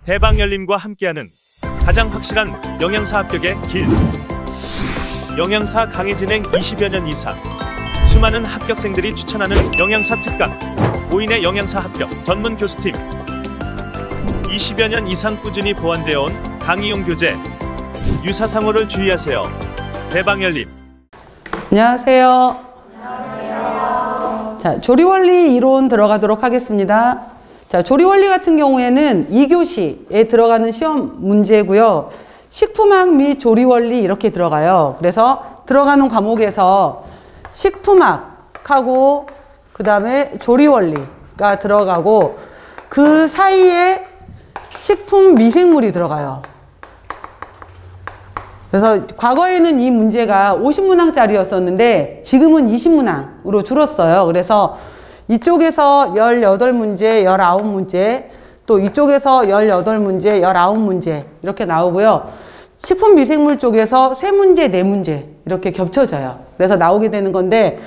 대방열림과 함께하는 가장 확실한 영양사 합격의 길. 영양사 강의 진행 20여 년 이상, 수많은 합격생들이 추천하는 영양사 특강, 5인의 영양사 합격 전문 교수팀, 20여 년 이상 꾸준히 보완되어 온 강의용 교재. 유사상호를 주의하세요. 대방열림. 안녕하세요. 자, 조리원리 이론 들어가도록 하겠습니다. 자, 조리원리 같은 경우에는 2교시에 들어가는 시험 문제고요. 식품학 및 조리원리 이렇게 들어가요. 그래서 들어가는 과목에서 식품학하고 그 다음에 조리원리가 들어가고 그 사이에 식품 미생물이 들어가요. 그래서 과거에는 이 문제가 50문항짜리였었는데 지금은 20문항으로 줄었어요. 그래서 이쪽에서 18문제, 19문제, 또 이쪽에서 18문제, 19문제 이렇게 나오고요. 식품 미생물 쪽에서 3문제, 4문제 이렇게 겹쳐져요. 그래서 나오게 되는 건데,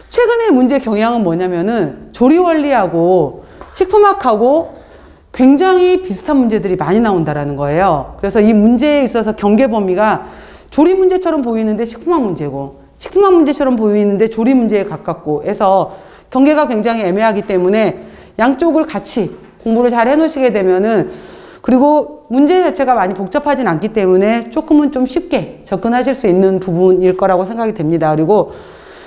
최근에 문제 경향은 뭐냐면은 조리원리하고 식품학하고 굉장히 비슷한 문제들이 많이 나온다라는 거예요. 그래서 이 문제에 있어서 경계 범위가 조리 문제처럼 보이는데 식품학 문제고, 식품학 문제처럼 보이는데 조리 문제에 가깝고 해서 경계가 굉장히 애매하기 때문에 양쪽을 같이 공부를 잘 해놓으시게 되면은, 그리고 문제 자체가 많이 복잡하진 않기 때문에 조금은 좀 쉽게 접근하실 수 있는 부분일 거라고 생각이 됩니다. 그리고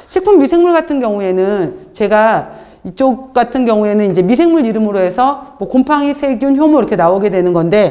식품 미생물 같은 경우에는 제가 이쪽 같은 경우에는 이제 미생물 이름으로 해서 뭐 곰팡이, 세균, 효모 이렇게 나오게 되는 건데,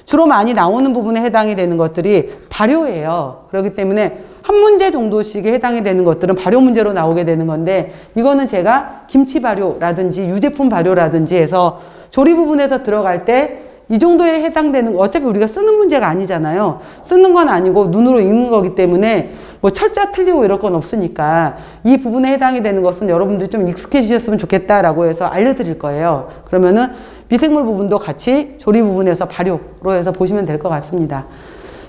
주로 많이 나오는 부분에 해당이 되는 것들이 발효예요. 그렇기 때문에 한 문제 정도씩에 해당이 되는 것들은 발효 문제로 나오게 되는 건데, 이거는 제가 김치 발효라든지 유제품 발효라든지 해서 조리 부분에서 들어갈 때 이 정도에 해당되는, 어차피 우리가 쓰는 문제가 아니잖아요. 쓰는 건 아니고 눈으로 읽는 거기 때문에 뭐 철자 틀리고 이럴 건 없으니까 이 부분에 해당이 되는 것은 여러분들이 좀 익숙해지셨으면 좋겠다라고 해서 알려드릴 거예요. 그러면은 미생물 부분도 같이 조리 부분에서 발효로 해서 보시면 될 것 같습니다.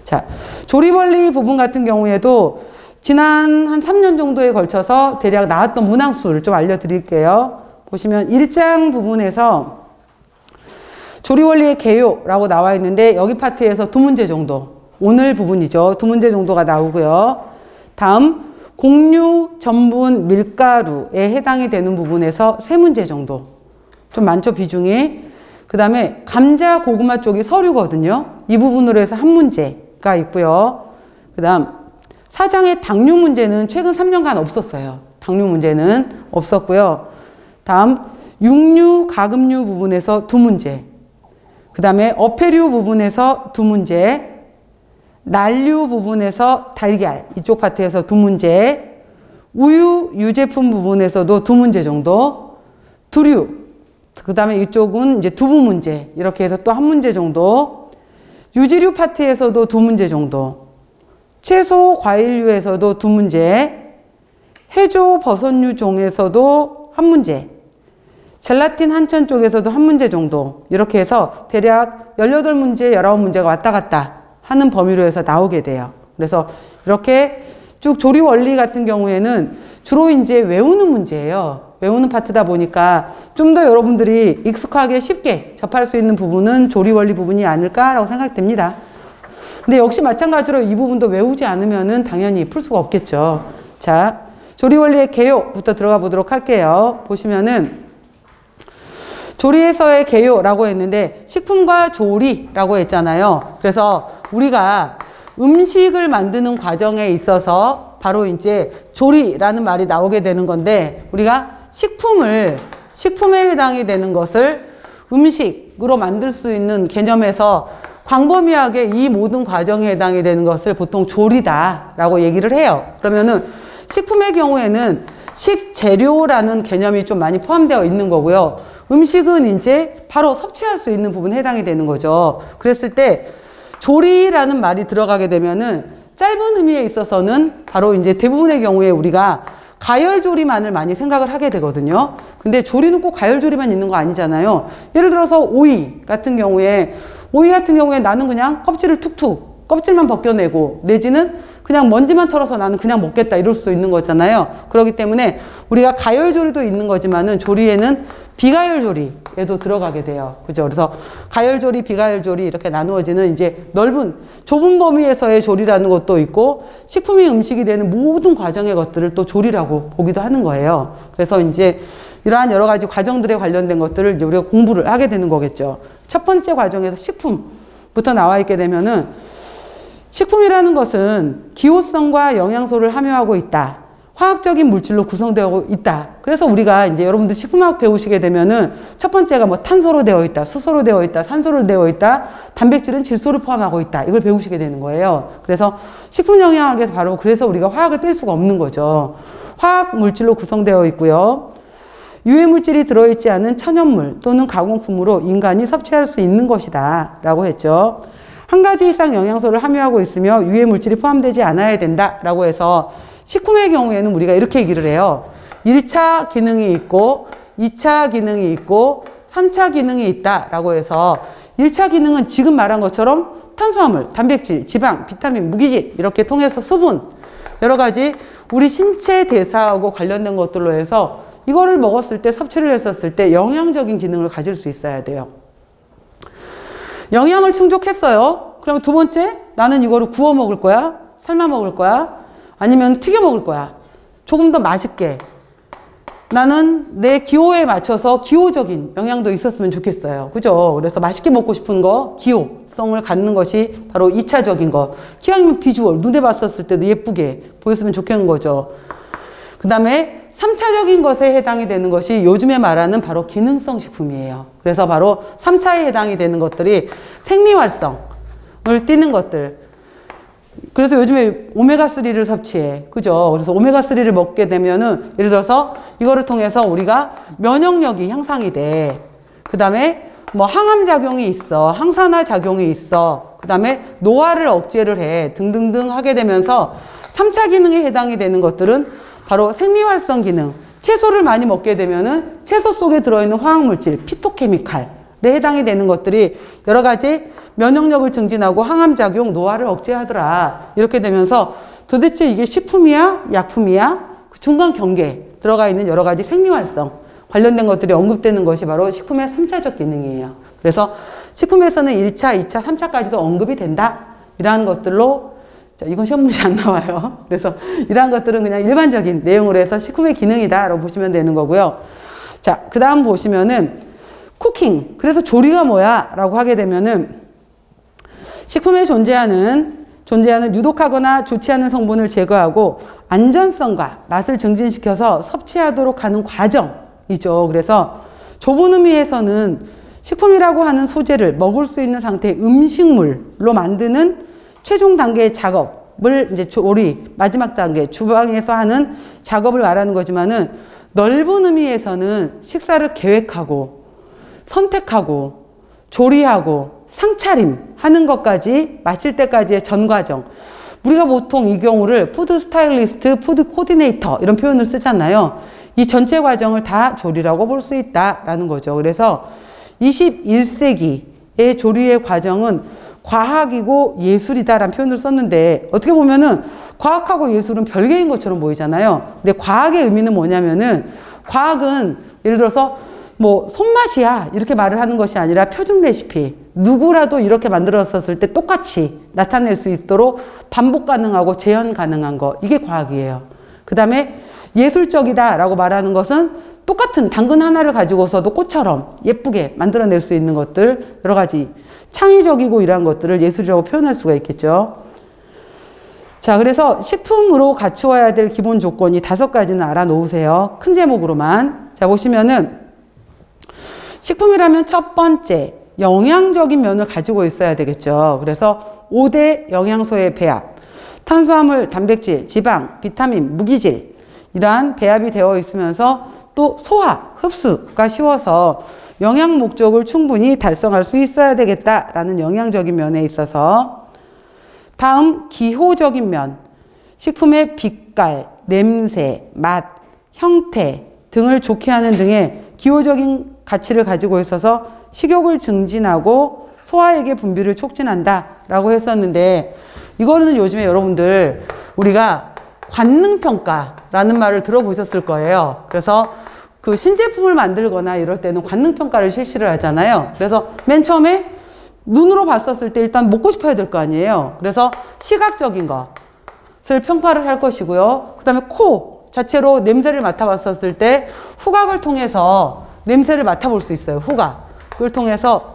자, 조리원리 부분 같은 경우에도 지난 한 3년 정도에 걸쳐서 대략 나왔던 문항수를 좀 알려드릴게요. 보시면 1장 부분에서 조리원리의 개요라고 나와 있는데, 여기 파트에서 2문제 정도, 오늘 부분이죠. 2문제 정도가 나오고요. 다음 곡류, 전분, 밀가루에 해당이 되는 부분에서 3문제 정도, 좀 많죠 비중이. 그 다음에 감자, 고구마 쪽이 서류거든요. 이 부분으로 해서 1문제가 있고요. 그 다음 4장의 당류 문제는 최근 3년간 없었어요. 당류 문제는 없었고요. 다음 육류, 가금류 부분에서 2문제, 그 다음에 어패류 부분에서 2문제, 난류 부분에서 달걀 이쪽 파트에서 2문제, 우유, 유제품 부분에서도 2문제 정도, 두류, 그 다음에 이쪽은 이제 두부 문제 이렇게 해서 또 1문제 정도, 유지류 파트에서도 2문제 정도, 채소, 과일류에서도 2문제, 해조, 버섯류 종에서도 1문제, 젤라틴 한천 쪽에서도 1문제 정도, 이렇게 해서 대략 18문제, 19문제가 왔다 갔다 하는 범위로 해서 나오게 돼요. 그래서 이렇게 쭉 조리 원리 같은 경우에는 주로 이제 외우는 문제예요. 외우는 파트다 보니까 좀 더 여러분들이 익숙하게 쉽게 접할 수 있는 부분은 조리 원리 부분이 아닐까라고 생각됩니다. 근데 역시 마찬가지로 이 부분도 외우지 않으면은 당연히 풀 수가 없겠죠. 자, 조리 원리의 개요부터 들어가 보도록 할게요. 보시면은 조리에서의 개요라고 했는데 식품과 조리라고 했잖아요. 그래서 우리가 음식을 만드는 과정에 있어서 바로 이제 조리라는 말이 나오게 되는 건데, 우리가 식품에 해당이 되는 것을 음식으로 만들 수 있는 개념에서 광범위하게 이 모든 과정에 해당이 되는 것을 보통 조리다라고 얘기를 해요. 그러면은 식품의 경우에는 식재료라는 개념이 좀 많이 포함되어 있는 거고요. 음식은 이제 바로 섭취할 수 있는 부분에 해당이 되는 거죠. 그랬을 때 조리라는 말이 들어가게 되면은 짧은 의미에 있어서는 바로 이제 대부분의 경우에 우리가 가열조리만을 많이 생각을 하게 되거든요. 근데 조리는 꼭 가열조리만 있는 거 아니잖아요. 예를 들어서 오이 같은 경우에 나는 그냥 껍질을 툭툭, 껍질만 벗겨내고, 내지는 그냥 먼지만 털어서 나는 그냥 먹겠다 이럴 수도 있는 거잖아요. 그렇기 때문에 우리가 가열조리도 있는 거지만은 조리에는 비가열조리에도 들어가게 돼요. 그죠? 그래서 가열조리, 비가열조리 이렇게 나누어지는 이제 넓은, 좁은 범위에서의 조리라는 것도 있고, 식품이 음식이 되는 모든 과정의 것들을 또 조리라고 보기도 하는 거예요. 그래서 이제 이러한 여러 가지 과정들에 관련된 것들을 이제 우리가 공부를 하게 되는 거겠죠. 첫 번째 과정에서 식품부터 나와 있게 되면은, 식품이라는 것은 기호성과 영양소를 함유하고 있다. 화학적인 물질로 구성되어 있다. 그래서 우리가 이제 여러분들 식품학 배우시게 되면은 첫 번째가 뭐 탄소로 되어 있다, 수소로 되어 있다, 산소로 되어 있다, 단백질은 질소를 포함하고 있다. 이걸 배우시게 되는 거예요. 그래서 식품 영양학에서 바로 그래서 우리가 화학을 뺄 수가 없는 거죠. 화학 물질로 구성되어 있고요. 유해 물질이 들어있지 않은 천연물 또는 가공품으로 인간이 섭취할 수 있는 것이다 라고 했죠. 한 가지 이상 영양소를 함유하고 있으며 유해 물질이 포함되지 않아야 된다 라고 해서 식품의 경우에는 우리가 이렇게 얘기를 해요. 1차 기능이 있고 2차 기능이 있고 3차 기능이 있다 라고 해서 1차 기능은 지금 말한 것처럼 탄수화물, 단백질, 지방, 비타민, 무기질 이렇게 통해서 수분 여러 가지 우리 신체 대사하고 관련된 것들로 해서 이거를 먹었을 때 섭취를 했었을 때 영양적인 기능을 가질 수 있어야 돼요. 영양을 충족했어요. 그러면 두 번째 나는 이거를 구워 먹을 거야? 삶아 먹을 거야? 아니면 튀겨 먹을 거야. 조금 더 맛있게. 나는 내 기호에 맞춰서 기호적인 영양도 있었으면 좋겠어요. 그죠? 그래서 맛있게 먹고 싶은 거, 기호성을 갖는 것이 바로 2차적인 거. 기왕이면 비주얼, 눈에 봤었을 때도 예쁘게 보였으면 좋겠는 거죠. 그 다음에 3차적인 것에 해당이 되는 것이 요즘에 말하는 바로 기능성 식품이에요. 그래서 바로 3차에 해당이 되는 것들이 생리활성을 띠는 것들. 그래서 요즘에 오메가3를 섭취해. 그죠? 그래서 오메가3를 먹게 되면은, 예를 들어서 이거를 통해서 우리가 면역력이 향상이 돼. 그 다음에 뭐 항암작용이 있어. 항산화 작용이 있어. 그 다음에 노화를 억제를 해. 등등등 하게 되면서 3차 기능에 해당이 되는 것들은 바로 생리활성 기능. 채소를 많이 먹게 되면은 채소 속에 들어있는 화학물질, 피토케미칼에 해당이 되는 것들이 여러 가지 면역력을 증진하고 항암작용, 노화를 억제하더라. 이렇게 되면서 도대체 이게 식품이야? 약품이야? 그 중간 경계에 들어가 있는 여러 가지 생리활성 관련된 것들이 언급되는 것이 바로 식품의 3차적 기능이에요. 그래서 식품에서는 1차, 2차, 3차까지도 언급이 된다. 이러한 것들로, 이건 시험 문제 안 나와요. 그래서 이러한 것들은 그냥 일반적인 내용으로 해서 식품의 기능이다 라고 보시면 되는 거고요. 자, 그 다음 보시면은 쿠킹. 그래서 조리가 뭐야? 라고 하게 되면은 식품에 존재하는 유독하거나 좋지 않은 성분을 제거하고 안전성과 맛을 증진시켜서 섭취하도록 하는 과정이죠. 그래서 좁은 의미에서는 식품이라고 하는 소재를 먹을 수 있는 상태의 음식물로 만드는 최종 단계의 작업을 이제 조리, 마지막 단계, 주방에서 하는 작업을 말하는 거지만은 넓은 의미에서는 식사를 계획하고 선택하고 조리하고 상차림 하는 것까지 마실 때까지의 전 과정. 우리가 보통 이 경우를 푸드 스타일리스트, 푸드 코디네이터 이런 표현을 쓰잖아요. 이 전체 과정을 다 조리라고 볼 수 있다라는 거죠. 그래서 21세기의 조리의 과정은 과학이고 예술이다라는 표현을 썼는데 어떻게 보면은 과학하고 예술은 별개인 것처럼 보이잖아요. 근데 과학의 의미는 뭐냐면은 과학은 예를 들어서 뭐 손맛이야 이렇게 말을 하는 것이 아니라 표준 레시피 누구라도 이렇게 만들었었을 때 똑같이 나타낼 수 있도록 반복 가능하고 재현 가능한 거 이게 과학이에요. 그 다음에 예술적이다 라고 말하는 것은 똑같은 당근 하나를 가지고서도 꽃처럼 예쁘게 만들어낼 수 있는 것들 여러 가지 창의적이고 이러한 것들을 예술이라고 표현할 수가 있겠죠. 자, 그래서 식품으로 갖추어야 될 기본 조건이 5가지는 알아놓으세요. 큰 제목으로만. 자, 보시면은 식품이라면 첫 번째 영양적인 면을 가지고 있어야 되겠죠. 그래서 5대 영양소의 배합, 탄수화물, 단백질, 지방, 비타민, 무기질 이러한 배합이 되어 있으면서 또 소화, 흡수가 쉬워서 영양 목적을 충분히 달성할 수 있어야 되겠다라는 영양적인 면에 있어서 다음 기호적인 면, 식품의 빛깔, 냄새, 맛, 형태 등을 좋게 하는 등의 기호적인 가치를 가지고 있어서 식욕을 증진하고 소화액의 분비를 촉진한다 라고 했었는데 이거는 요즘에 여러분들 우리가 관능평가라는 말을 들어보셨을 거예요. 그래서 그 신제품을 만들거나 이럴 때는 관능평가를 실시를 하잖아요. 그래서 맨 처음에 눈으로 봤었을 때 일단 먹고 싶어야 될 거 아니에요. 그래서 시각적인 것을 평가를 할 것이고요. 그 다음에 코 자체로 냄새를 맡아봤었을 때 후각을 통해서 냄새를 맡아볼 수 있어요. 후각을 통해서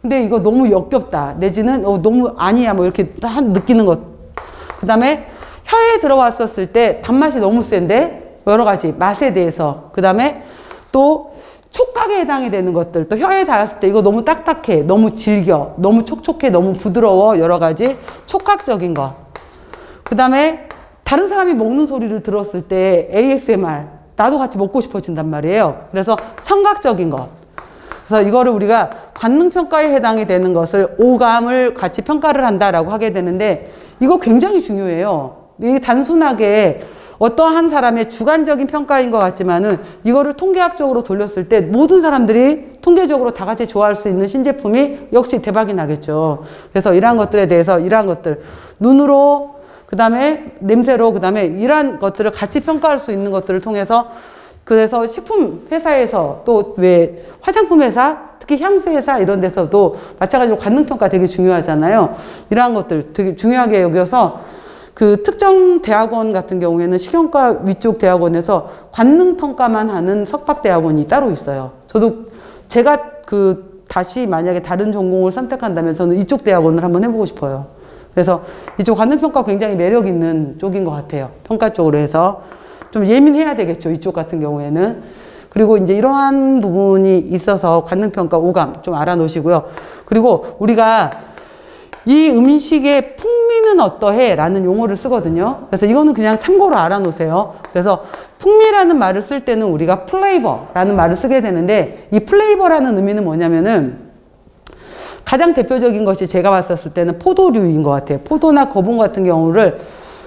근데 이거 너무 역겹다 내지는 너무 아니야 뭐 이렇게 느끼는 것. 그 다음에 혀에 들어왔었을 때 단맛이 너무 센데 여러 가지 맛에 대해서. 그 다음에 또 촉각에 해당이 되는 것들. 또 혀에 닿았을 때 이거 너무 딱딱해, 너무 질겨, 너무 촉촉해, 너무 부드러워. 여러 가지 촉각적인 것. 그 다음에 다른 사람이 먹는 소리를 들었을 때 ASMR, 나도 같이 먹고 싶어진단 말이에요. 그래서 청각적인 것. 그래서 이거를 우리가 관능평가에 해당이 되는 것을 오감을 같이 평가를 한다라고 하게 되는데 이거 굉장히 중요해요. 이게 단순하게 어떠한 사람의 주관적인 평가인 것 같지만은 이거를 통계학적으로 돌렸을 때 모든 사람들이 통계적으로 다 같이 좋아할 수 있는 신제품이 역시 대박이 나겠죠. 그래서 이러한 것들에 대해서 이러한 것들 눈으로 그 다음에 냄새로 그 다음에 이러한 것들을 같이 평가할 수 있는 것들을 통해서 그래서 식품 회사에서 또 왜 화장품 회사 특히 향수 회사 이런 데서도 마찬가지로 관능평가 되게 중요하잖아요. 이러한 것들 되게 중요하게 여겨서 그 특정 대학원 같은 경우에는 식용과 위쪽 대학원에서 관능평가만 하는 석박대학원이 따로 있어요. 저도 제가 다시 만약에 다른 전공을 선택한다면 저는 이쪽 대학원을 한번 해보고 싶어요. 그래서 이쪽 관능평가 굉장히 매력 있는 쪽인 것 같아요. 평가 쪽으로 해서 좀 예민해야 되겠죠. 이쪽 같은 경우에는. 그리고 이제 이러한 부분이 있어서 관능평가 오감 좀 알아놓으시고요. 그리고 우리가 이 음식의 풍미는 어떠해? 라는 용어를 쓰거든요. 그래서 이거는 그냥 참고로 알아놓으세요. 그래서 풍미라는 말을 쓸 때는 우리가 플레이버라는 말을 쓰게 되는데 이 플레이버라는 의미는 뭐냐면은 가장 대표적인 것이 제가 봤었을 때는 포도류인 것 같아요. 포도나 거봉 같은 경우를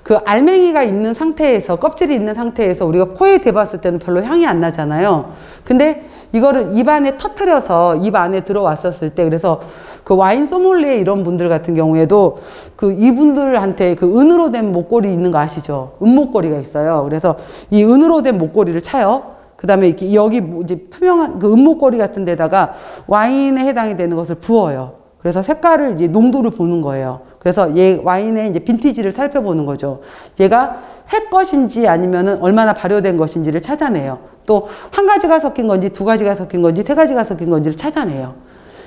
그 알맹이가 있는 상태에서 껍질이 있는 상태에서 우리가 코에 대봤을 때는 별로 향이 안 나잖아요. 근데 이거를 입 안에 터트려서 입 안에 들어왔었을 때 그래서 그 와인 소믈리에 이런 분들 같은 경우에도 그 이분들한테 그 은으로 된 목걸이 있는 거 아시죠? 은목걸이가 있어요. 그래서 이 은으로 된 목걸이를 차요. 그 다음에 이렇게 여기 이제 투명한 그 은목걸이 같은 데다가 와인에 해당이 되는 것을 부어요. 그래서 색깔을 이제 농도를 보는 거예요. 그래서 얘 와인의 이제 빈티지를 살펴보는 거죠. 얘가 해 것인지 아니면은 얼마나 발효된 것인지를 찾아내요. 또 한 가지가 섞인 건지 두 가지가 섞인 건지 세 가지가 섞인 건지를 찾아내요.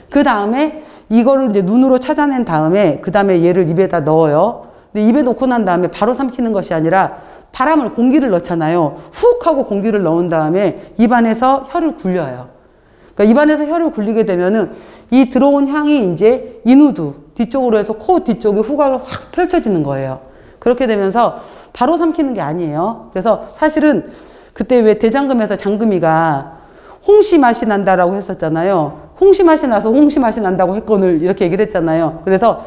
그 다음에 이거를 이제 눈으로 찾아낸 다음에 그 다음에 얘를 입에다 넣어요. 근데 입에 넣고 난 다음에 바로 삼키는 것이 아니라 공기를 넣잖아요. 훅 하고 공기를 넣은 다음에 입안에서 혀를 굴려요. 그러니까 입안에서 혀를 굴리게 되면은 이 들어온 향이 이제 인후두 뒤쪽으로 해서 코 뒤쪽에 후각을 확 펼쳐지는 거예요. 그렇게 되면서 바로 삼키는 게 아니에요. 그래서 사실은 그때 왜 대장금에서 장금이가 홍시 맛이 난다라고 했었잖아요. 홍시 맛이 나서 홍시 맛이 난다고 했건을 이렇게 얘기를 했잖아요. 그래서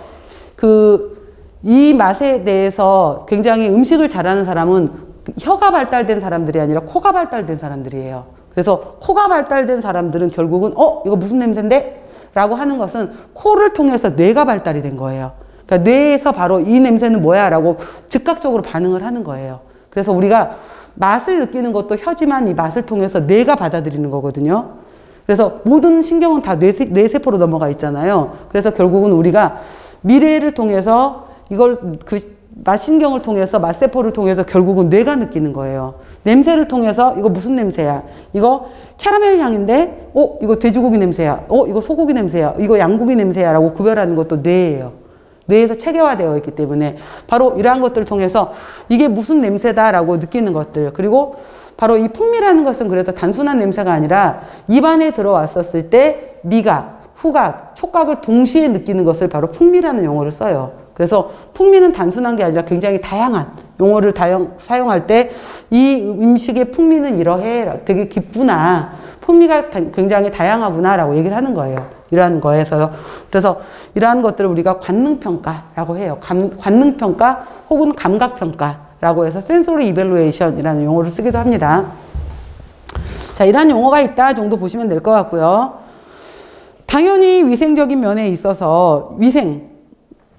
이 맛에 대해서 굉장히 음식을 잘하는 사람은 혀가 발달된 사람들이 아니라 코가 발달된 사람들이에요. 그래서 코가 발달된 사람들은 결국은 이거 무슨 냄새인데? 라고 하는 것은 코를 통해서 뇌가 발달이 된 거예요. 그러니까 뇌에서 바로 이 냄새는 뭐야? 라고 즉각적으로 반응을 하는 거예요. 그래서 우리가 맛을 느끼는 것도 혀지만 이 맛을 통해서 뇌가 받아들이는 거거든요. 그래서 모든 신경은 다 뇌세포로 넘어가 있잖아요. 그래서 결국은 우리가 미래를 통해서 이걸 맛신경을 통해서 맛세포를 통해서 결국은 뇌가 느끼는 거예요. 냄새를 통해서 이거 무슨 냄새야? 이거 캐러멜 향인데 이거 돼지고기 냄새야. 이거 소고기 냄새야. 이거 양고기 냄새야 라고 구별하는 것도 뇌예요. 뇌에서 체계화되어 있기 때문에 바로 이러한 것들을 통해서 이게 무슨 냄새다 라고 느끼는 것들. 그리고 바로 이 풍미라는 것은 그래서 단순한 냄새가 아니라 입안에 들어왔었을 때 미각, 후각, 촉각을 동시에 느끼는 것을 바로 풍미라는 용어를 써요. 그래서 풍미는 단순한 게 아니라 굉장히 다양한 용어를 사용할 때 이 음식의 풍미는 이러해, 되게 깊구나, 풍미가 굉장히 다양하구나 라고 얘기를 하는 거예요. 이러한 거에서. 그래서 이러한 것들을 우리가 관능평가라고 해요. 관능평가 혹은 감각평가라고 해서 센소리 이벨루에이션이라는 용어를 쓰기도 합니다. 자, 이러한 용어가 있다 정도 보시면 될 것 같고요. 당연히 위생적인 면에 있어서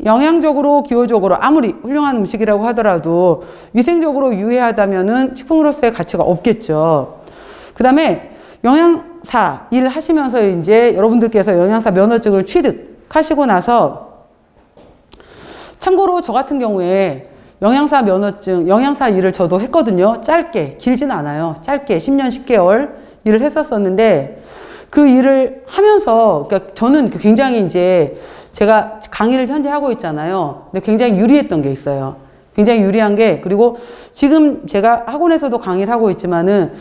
영양적으로 기호적으로 아무리 훌륭한 음식이라고 하더라도 위생적으로 유해하다면은 식품으로서의 가치가 없겠죠. 그 다음에 영양사 일 하시면서 이제 여러분들께서 영양사 면허증을 취득하시고 나서, 참고로 저 같은 경우에 영양사 면허증, 영양사 일을 저도 했거든요. 짧게, 길진 않아요. 짧게 10년, 10개월 일을 했었었는데, 그 일을 하면서, 그러니까 저는 굉장히 이제 제가 강의를 현재 하고 있잖아요. 근데 굉장히 유리했던 게 있어요. 굉장히 유리한 게, 그리고 지금 제가 학원에서도 강의를 하고 있지만은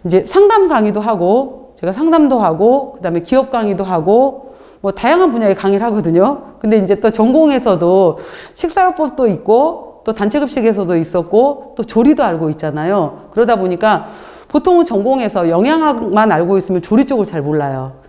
이제 상담 강의도 하고, 제가 상담도 하고, 그 다음에 기업 강의도 하고, 뭐 다양한 분야의 강의를 하거든요. 근데 이제 또 전공에서도 식사요법도 있고, 또 단체급식에서도 있었고, 또 조리도 알고 있잖아요. 그러다 보니까 보통은 전공에서 영양학만 알고 있으면 조리 쪽을 잘 몰라요.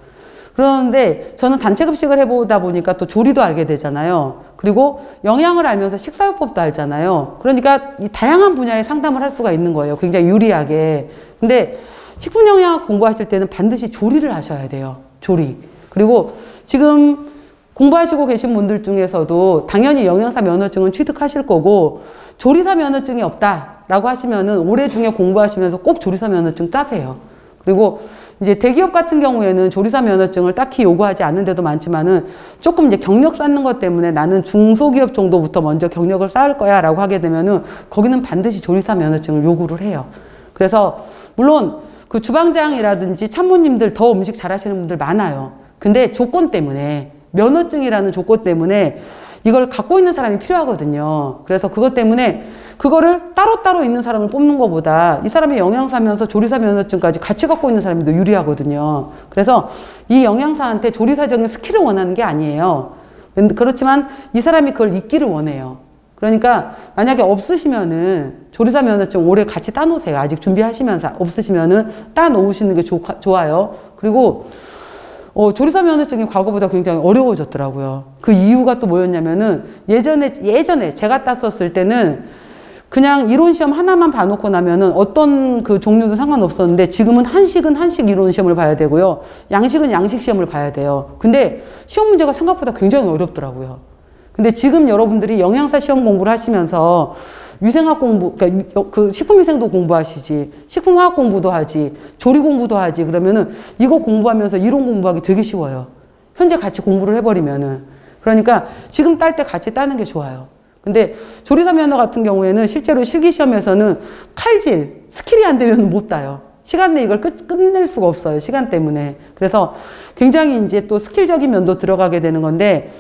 그러는데 저는 단체급식을 해보다 보니까 또 조리도 알게 되잖아요. 그리고 영양을 알면서 식사요법도 알잖아요. 그러니까 이 다양한 분야의 상담을 할 수가 있는 거예요. 굉장히 유리하게. 근데 식품영양학 공부하실 때는 반드시 조리를 하셔야 돼요. 조리. 그리고 지금 공부하시고 계신 분들 중에서도 당연히 영양사 면허증은 취득하실 거고, 조리사 면허증이 없다라고 하시면은 올해 중에 공부하시면서 꼭 조리사 면허증 따세요. 그리고 이제 대기업 같은 경우에는 조리사 면허증을 딱히 요구하지 않는 데도 많지만은 조금 이제 경력 쌓는 것 때문에 나는 중소기업 정도부터 먼저 경력을 쌓을 거야 라고 하게 되면은 거기는 반드시 조리사 면허증을 요구를 해요. 그래서 물론 그 주방장이라든지 참모님들 더 음식 잘하시는 분들 많아요. 근데 조건 때문에, 면허증이라는 조건 때문에 이걸 갖고 있는 사람이 필요하거든요. 그래서 그것 때문에 그거를 따로따로 있는 사람을 뽑는 것보다 이 사람이 영양사면서 조리사 면허증까지 같이 갖고 있는 사람이 더 유리하거든요. 그래서 이 영양사한테 조리사적인 스킬을 원하는 게 아니에요. 그렇지만 이 사람이 그걸 잊기를 원해요. 그러니까 만약에 없으시면은 조리사 면허증 올해 같이 따놓으세요. 아직 준비하시면서 없으시면은 따놓으시는 게 좋아요. 그리고 조리사 면허증이 과거보다 굉장히 어려워졌더라고요. 그 이유가 또 뭐였냐면은 예전에 제가 땄었을 때는 그냥 이론 시험 하나만 봐놓고 나면은 어떤 그 종류도 상관없었는데, 지금은 한식은 한식 이론 시험을 봐야 되고요. 양식은 양식 시험을 봐야 돼요. 근데 시험 문제가 생각보다 굉장히 어렵더라고요. 근데 지금 여러분들이 영양사 시험 공부를 하시면서 위생학 공부, 그러니까 그 식품위생도 공부하시지, 식품화학 공부도 하지, 조리 공부도 하지, 그러면은 이거 공부하면서 이론 공부하기 되게 쉬워요. 현재 같이 공부를 해버리면은. 그러니까 지금 딸 때 같이 따는 게 좋아요. 근데 조리사 면허 같은 경우에는 실제로 실기시험에서는 칼질, 스킬이 안 되면 못 따요. 시간 내에 이걸 끝낼 수가 없어요. 시간 때문에. 그래서 굉장히 이제 또 스킬적인 면도 들어가게 되는 건데,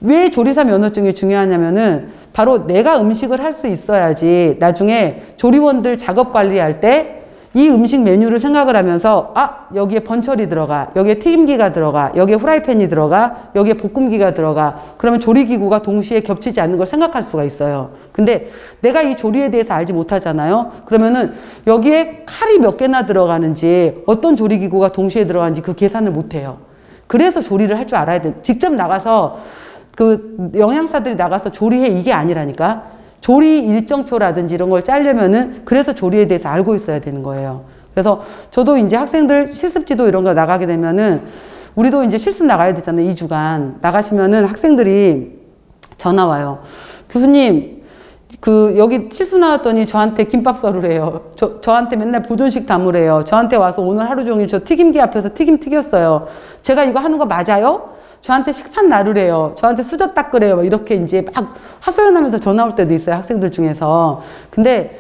왜 조리사 면허증이 중요하냐면은 바로 내가 음식을 할 수 있어야지 나중에 조리원들 작업 관리할 때 이 음식 메뉴를 생각을 하면서, 아, 여기에 번철이 들어가, 여기에 튀김기가 들어가, 여기에 후라이팬이 들어가, 여기에 볶음기가 들어가, 그러면 조리기구가 동시에 겹치지 않는 걸 생각할 수가 있어요. 근데 내가 이 조리에 대해서 알지 못하잖아요. 그러면은 여기에 칼이 몇 개나 들어가는지, 어떤 조리기구가 동시에 들어가는지 그 계산을 못 해요. 그래서 조리를 할 줄 알아야 돼. 직접 나가서 그 영양사들이 나가서 조리해, 이게 아니라니까. 조리 일정표라든지 이런 걸 짜려면은 그래서 조리에 대해서 알고 있어야 되는 거예요. 그래서 저도 이제 학생들 실습지도 이런 거 나가게 되면은, 우리도 이제 실습 나가야 되잖아요. 2주간 나가시면은 학생들이 전화 와요. 교수님, 여기 실습 나왔더니 저한테 김밥 썰으래요. 저한테 맨날 보존식 담으래요. 저한테 와서 오늘 하루 종일 저 튀김기 앞에서 튀김 튀겼어요. 제가 이거 하는 거 맞아요? 저한테 식판 나르래요. 저한테 수저 닦으래요. 이렇게 이제 막 하소연하면서 전화 올 때도 있어요. 학생들 중에서. 근데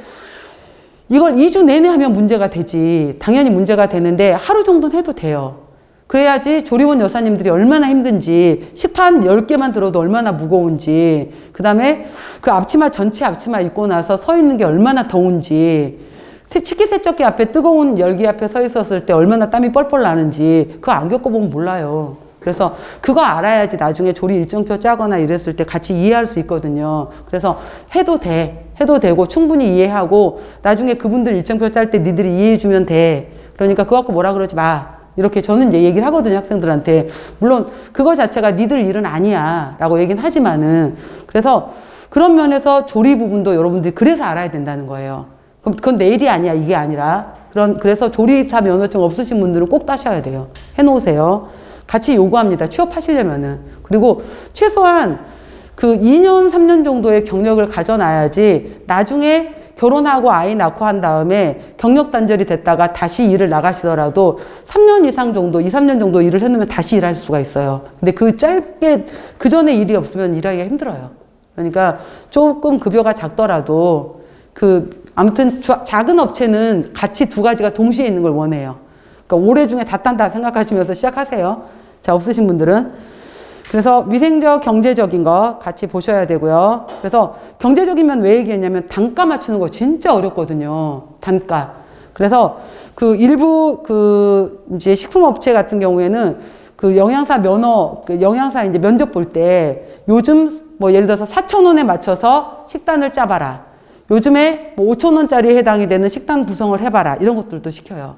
이걸 2주 내내 하면 문제가 되지. 당연히 문제가 되는데 하루 정도는 해도 돼요. 그래야지 조리원 여사님들이 얼마나 힘든지, 식판 10개만 들어도 얼마나 무거운지, 그 다음에 그 앞치마, 전체 앞치마 입고 나서 서 있는 게 얼마나 더운지, 식기세척기 앞에 뜨거운 열기 앞에 서 있었을 때 얼마나 땀이 뻘뻘 나는지 그거 안 겪어보면 몰라요. 그래서 그거 알아야지 나중에 조리 일정표 짜거나 이랬을 때 같이 이해할 수 있거든요. 그래서 해도 되고 충분히 이해하고 나중에 그분들 일정표 짤 때 니들이 이해해주면 돼. 그러니까 그거 갖고 뭐라 그러지 마. 이렇게 저는 이제 얘기를 하거든요, 학생들한테. 물론 그거 자체가 니들 일은 아니야 라고 얘기는 하지만은, 그래서 그런 면에서 조리 부분도 여러분들이 그래서 알아야 된다는 거예요. 그럼 그건 내 일이 아니야, 이게 아니라. 그래서 조리사 면허증 없으신 분들은 꼭 따셔야 돼요. 해놓으세요. 같이 요구합니다. 취업하시려면은. 그리고 최소한 그 2년, 3년 정도의 경력을 가져놔야지 나중에 결혼하고 아이 낳고 한 다음에 경력 단절이 됐다가 다시 일을 나가시더라도 3년 이상 정도, 2, 3년 정도 일을 해놓으면 다시 일할 수가 있어요. 근데 그 짧게, 그 전에 일이 없으면 일하기가 힘들어요. 그러니까 조금 급여가 작더라도 아무튼 작은 업체는 같이 두 가지가 동시에 있는 걸 원해요. 그러니까 올해 중에 다 딴다 생각하시면서 시작하세요. 자, 없으신 분들은. 그래서 위생적, 경제적인 거 같이 보셔야 되고요. 그래서 경제적이면 왜 얘기했냐면 단가 맞추는 거 진짜 어렵거든요. 단가. 그래서 일부 이제 식품업체 같은 경우에는 영양사 면허, 영양사 이제 면접 볼 때 요즘 뭐 예를 들어서 4,000원에 맞춰서 식단을 짜봐라. 요즘에 뭐 5,000원짜리에 해당이 되는 식단 구성을 해봐라. 이런 것들도 시켜요.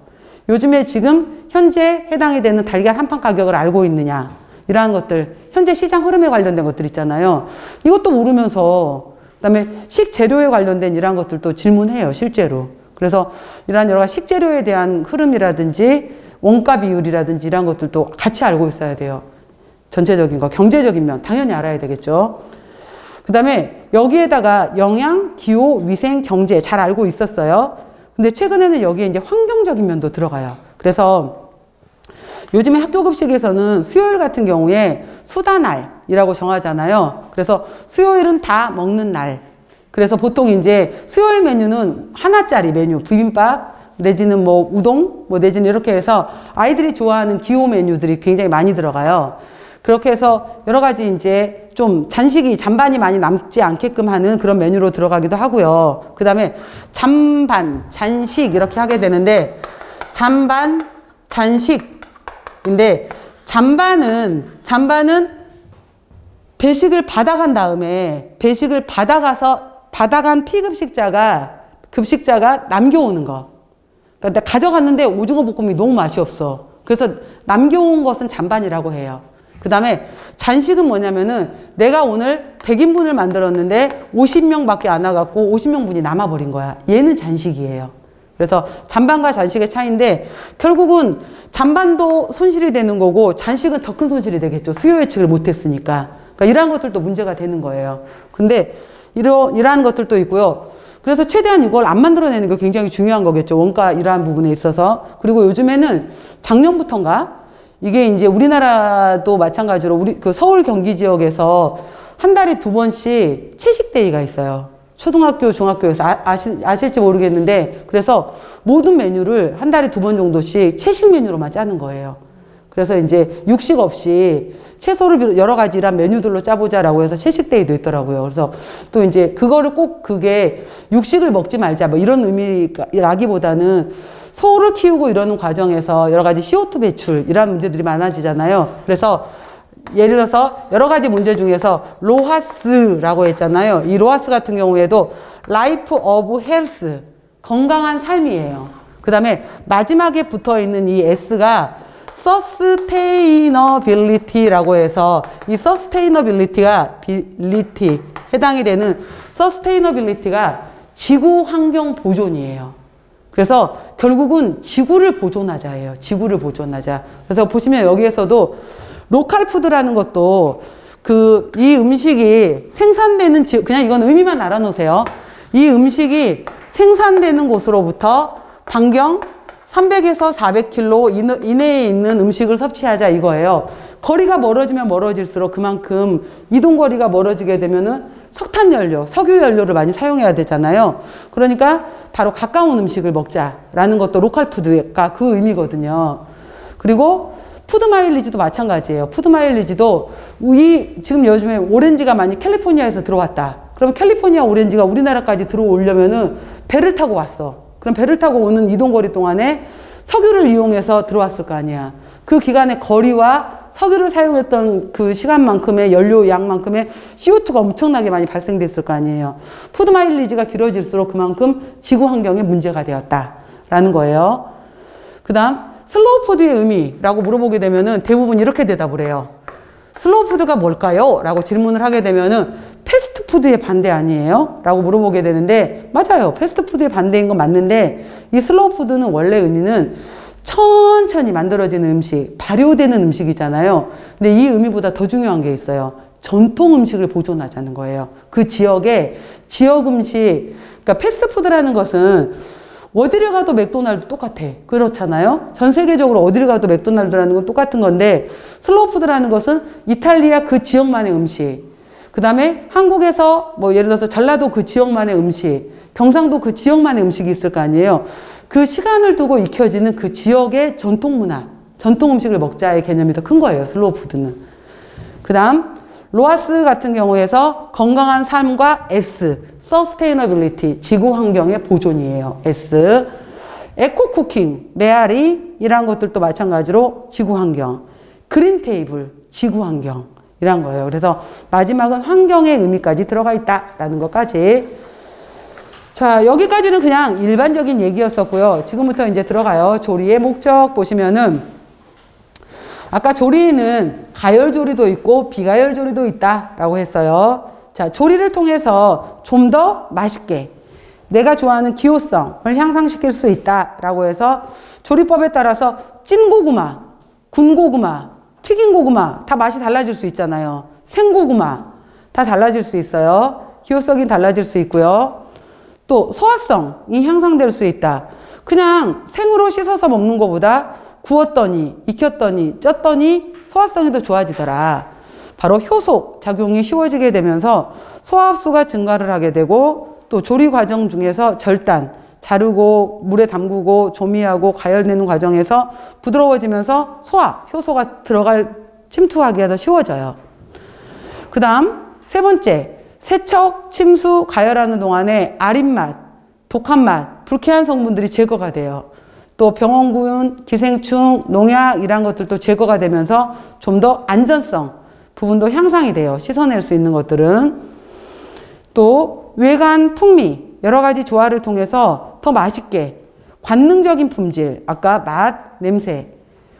요즘에 지금 현재 해당이 되는 달걀 한 판 가격을 알고 있느냐. 이러한 것들, 현재 시장 흐름에 관련된 것들 있잖아요. 이것도 모르면서, 그다음에 식재료에 관련된 이러한 것들도 질문해요, 실제로. 그래서 이러한 여러 가지 식재료에 대한 흐름이라든지 원가 비율이라든지 이러한 것들도 같이 알고 있어야 돼요. 전체적인 거, 경제적인 면 당연히 알아야 되겠죠. 그다음에 여기에다가 영양, 기호, 위생, 경제 잘 알고 있었어요. 근데 최근에는 여기에 이제 환경적인 면도 들어가요. 그래서 요즘에 학교 급식에서는 수요일 같은 경우에 수다날이라고 정하잖아요. 그래서 수요일은 다 먹는 날. 그래서 보통 이제 수요일 메뉴는 하나짜리 메뉴, 비빔밥 내지는 뭐 우동, 뭐 내지는 이렇게 해서 아이들이 좋아하는 기호 메뉴들이 굉장히 많이 들어가요. 그렇게 해서 여러 가지 이제 좀 잔반이 많이 남지 않게끔 하는 그런 메뉴로 들어가기도 하고요. 그 다음에 잔반, 잔식 이렇게 하게 되는데 잔반, 잔식 근데 잔반은 배식을 받아간 다음에 배식을 받아간 급식자가 남겨오는 거. 그러니까 가져갔는데 오징어 볶음이 너무 맛이 없어. 그래서 남겨온 것은 잔반이라고 해요. 그 다음에 잔식은 뭐냐면은 내가 오늘 100인분을 만들었는데 50명밖에 안 와갖고 50명분이 남아버린 거야. 얘는 잔식이에요. 그래서 잔반과 잔식의 차이인데 결국은 잔반도 손실이 되는 거고 잔식은 더 큰 손실이 되겠죠. 수요 예측을 못했으니까. 그러니까 이러한 것들도 문제가 되는 거예요. 근데 이러한 것들도 있고요. 그래서 최대한 이걸 안 만들어내는 게 굉장히 중요한 거겠죠. 원가 이러한 부분에 있어서. 그리고 요즘에는 작년부터인가 이게 이제 우리나라도 마찬가지로 우리 서울 경기 지역에서 한 달에 2번씩 채식데이가 있어요. 초등학교, 중학교에서 아실지 모르겠는데 그래서 모든 메뉴를 한 달에 2번 정도씩 채식 메뉴로만 짜는 거예요. 그래서 이제 육식 없이 채소를 여러 가지 이런 메뉴들로 짜보자라고 해서 채식데이도 있더라고요. 그래서 또 이제 그거를 꼭 그게 육식을 먹지 말자 뭐 이런 의미라기보다는 소를 키우고 이러는 과정에서 여러 가지 CO2 배출 이런 문제들이 많아지잖아요. 그래서 예를 들어서 여러 가지 문제 중에서 로하스라고 했잖아요. 이 로하스 같은 경우에도 라이프 오브 헬스, 건강한 삶이에요. 그 다음에 마지막에 붙어 있는 이 S가 서스테이너빌리티라고 해서 이 서스테이너빌리티가 해당이 되는 서스테이너빌리티가 지구 환경 보존이에요. 그래서 결국은 지구를 보존하자예요. 지구를 보존하자. 그래서 보시면 여기에서도 로컬 푸드라는 것도 이 음식이 생산되는 그냥 이건 의미만 알아놓으세요. 이 음식이 생산되는 곳으로부터 반경 300에서 400km 이내에 있는 음식을 섭취하자 이거예요. 거리가 멀어지면 멀어질수록 그만큼 이동거리가 멀어지게 되면은 석탄연료, 석유연료를 많이 사용해야 되잖아요. 그러니까 바로 가까운 음식을 먹자라는 것도 로컬 푸드가 그 의미거든요. 그리고 푸드 마일리지도 마찬가지예요. 푸드 마일리지도 지금 요즘에 오렌지가 많이 캘리포니아에서 들어왔다. 그러면 캘리포니아 오렌지가 우리나라까지 들어오려면은 배를 타고 왔어. 그럼 배를 타고 오는 이동거리 동안에 석유를 이용해서 들어왔을 거 아니야. 그 기간의 거리와 석유를 사용했던 그 시간만큼의 연료 양만큼의 CO2가 엄청나게 많이 발생됐을 거 아니에요. 푸드 마일리지가 길어질수록 그만큼 지구 환경에 문제가 되었다라는 거예요. 그 다음 슬로우 푸드의 의미라고 물어보게 되면은 대부분 이렇게 대답을 해요. 슬로우 푸드가 뭘까요? 라고 질문을 하게 되면은 패스트푸드의 반대 아니에요? 라고 물어보게 되는데 맞아요. 패스트푸드의 반대인 건 맞는데 이 슬로우 푸드는 원래 의미는 천천히 만들어지는 음식, 발효되는 음식이잖아요. 근데 이 의미보다 더 중요한 게 있어요. 전통 음식을 보존하자는 거예요. 그 지역의 지역 음식, 그러니까 패스트푸드라는 것은 어디를 가도 맥도날드 똑같아. 그렇잖아요. 전 세계적으로 어디를 가도 맥도날드라는 건 똑같은 건데 슬로우푸드라는 것은 이탈리아 그 지역만의 음식, 그 다음에 한국에서 뭐 예를 들어서 전라도 그 지역만의 음식, 경상도 그 지역만의 음식이 있을 거 아니에요. 그 시간을 두고 익혀지는 그 지역의 전통 문화, 전통 음식을 먹자의 개념이 더 큰 거예요. 슬로우푸드는. 그 다음 로아스 같은 경우에서 건강한 삶과 S, Sustainability, 지구 환경의 보존이에요. S. 에코 쿠킹, 메아리 이런 것들도 마찬가지로 지구 환경. 그린 테이블, 지구 환경 이란 거예요. 그래서 마지막은 환경의 의미까지 들어가 있다라는 것까지. 자, 여기까지는 그냥 일반적인 얘기였었고요. 지금부터 이제 들어가요. 조리의 목적 보시면은 아까 조리에는 가열조리도 있고 비가열조리도 있다라고 했어요. 자, 조리를 통해서 좀 더 맛있게 내가 좋아하는 기호성을 향상시킬 수 있다라고 해서 조리법에 따라서 찐 고구마, 군 고구마, 튀긴 고구마 다 맛이 달라질 수 있잖아요. 생고구마 다 달라질 수 있어요. 기호성이 달라질 수 있고요. 또 소화성이 향상될 수 있다. 그냥 생으로 씻어서 먹는 것보다 구웠더니 익혔더니 쪘더니 소화성이 더 좋아지더라. 바로 효소 작용이 쉬워지게 되면서 소화흡수가 증가를 하게 되고 또 조리 과정 중에서 절단, 자르고 물에 담그고 조미하고 가열내는 과정에서 부드러워지면서 소화, 효소가 침투하기가 더 쉬워져요. 그 다음 세 번째, 세척, 침수, 가열하는 동안에 아린맛, 독한 맛, 불쾌한 성분들이 제거가 돼요. 또 병원균, 기생충, 농약 이런 것들도 제거가 되면서 좀 더 안전성 부분도 향상이 돼요. 씻어낼 수 있는 것들은. 또 외관 풍미 여러 가지 조화를 통해서 더 맛있게 관능적인 품질, 아까 맛, 냄새,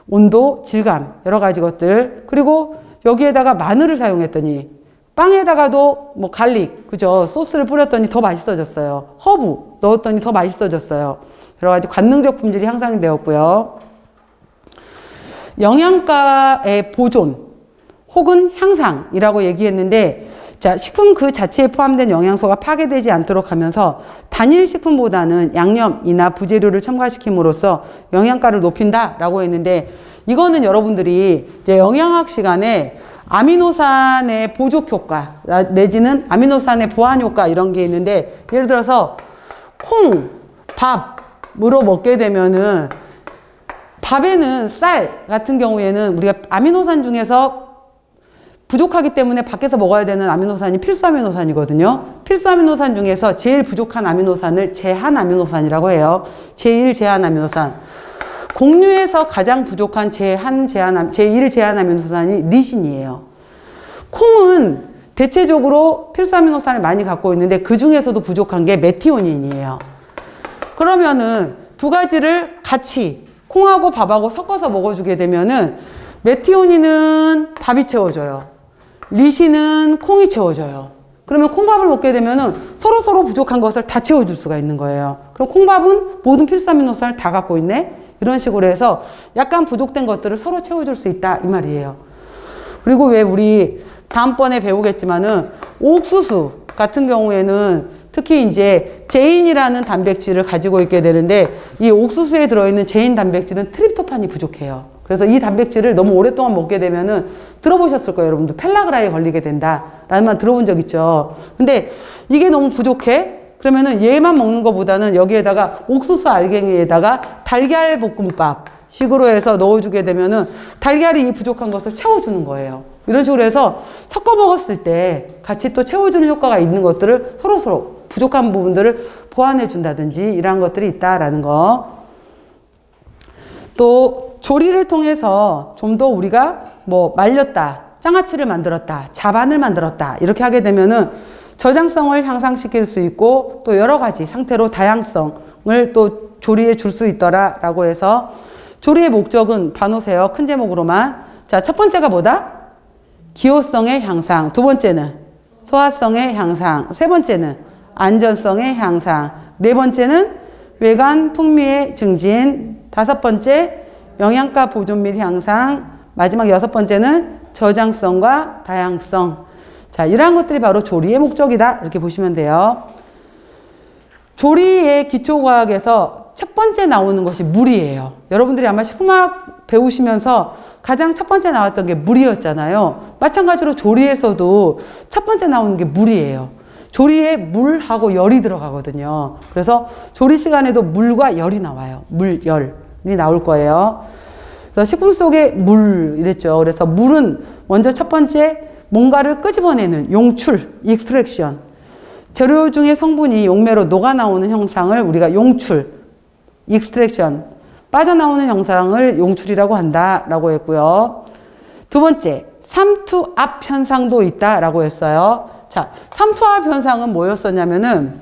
온도, 질감 여러 가지 것들, 그리고 여기에다가 마늘을 사용했더니 빵에다가도 뭐 갈릭, 그죠? 소스를 뿌렸더니 더 맛있어졌어요. 허브 넣었더니 더 맛있어졌어요. 여러 가지 관능적 품질이 향상이 되었고요. 영양가의 보존 혹은 향상이라고 얘기했는데, 자, 식품 그 자체에 포함된 영양소가 파괴되지 않도록 하면서 단일 식품보다는 양념이나 부재료를 첨가시킴으로써 영양가를 높인다라고 했는데, 이거는 여러분들이 이제 영양학 시간에 아미노산의 보존 효과 내지는 아미노산의 보완 효과 이런 게 있는데, 예를 들어서 콩, 밥으로 먹게 되면은 밥에는 쌀 같은 경우에는 우리가 아미노산 중에서 부족하기 때문에 밖에서 먹어야 되는 아미노산이 필수 아미노산이거든요. 필수 아미노산 중에서 제일 부족한 아미노산을 제한 아미노산이라고 해요. 제1 제한 아미노산. 곡류에서 가장 부족한 제1 제한 아미노산이 리신이에요. 콩은 대체적으로 필수 아미노산을 많이 갖고 있는데 그 중에서도 부족한 게 메티오닌이에요. 그러면은 두 가지를 같이 콩하고 밥하고 섞어서 먹어주게 되면은 메티오닌은 밥이 채워줘요. 리신은 콩이 채워줘요. 그러면 콩밥을 먹게 되면은 서로 부족한 것을 다 채워줄 수가 있는 거예요. 그럼 콩밥은 모든 필수 아미노산을 다 갖고 있네? 이런 식으로 해서 약간 부족된 것들을 서로 채워줄 수 있다 이 말이에요. 그리고 왜 우리 다음번에 배우겠지만은 옥수수 같은 경우에는 특히 이제 제인이라는 단백질을 가지고 있게 되는데, 이 옥수수에 들어있는 제인 단백질은 트립토판이 부족해요. 그래서 이 단백질을 너무 오랫동안 먹게 되면은 들어보셨을 거예요. 여러분들 펠라그라에 걸리게 된다 라는 말 들어본 적 있죠. 근데 이게 너무 부족해? 그러면은 얘만 먹는 것보다는 여기에다가 옥수수 알갱이에다가 달걀 볶음밥 식으로 해서 넣어주게 되면은 달걀이 이 부족한 것을 채워주는 거예요. 이런 식으로 해서 섞어 먹었을 때 같이 또 채워주는 효과가 있는 것들을 서로 부족한 부분들을 보완해 준다든지 이러한 것들이 있다라는 거. 또 조리를 통해서 좀 더 우리가 뭐 말렸다, 장아찌를 만들었다, 자반을 만들었다 이렇게 하게 되면은 저장성을 향상시킬 수 있고 또 여러 가지 상태로 다양성을 또 조리에 줄 수 있더라 라고 해서 조리의 목적은 봐놓으세요. 큰 제목으로만. 자, 첫 번째가 뭐다? 기호성의 향상. 두 번째는 소화성의 향상. 세 번째는 안전성의 향상. 네 번째는 외관 풍미의 증진. 다섯 번째 영양가 보존 및 향상. 마지막 여섯 번째는 저장성과 다양성. 자, 이러한 것들이 바로 조리의 목적이다 이렇게 보시면 돼요. 조리의 기초과학에서 첫 번째 나오는 것이 물이에요. 여러분들이 아마 식품학 배우시면서 가장 첫 번째 나왔던 게 물이었잖아요. 마찬가지로 조리에서도 첫 번째 나오는 게 물이에요. 조리에 물하고 열이 들어가거든요. 그래서 조리 시간에도 물과 열이 나와요. 물, 열이 나올 거예요. 그래서 식품 속에 물 이랬죠. 그래서 물은 먼저 첫 번째 뭔가를 끄집어내는 용출, 익스트랙션. 재료 중에 성분이 용매로 녹아 나오는 형상을 우리가 용출, 익스트랙션, 빠져나오는 형상을 용출이라고 한다라고 했고요. 두 번째, 삼투압 현상도 있다라고 했어요. 자, 삼투압 현상은 뭐였었냐면은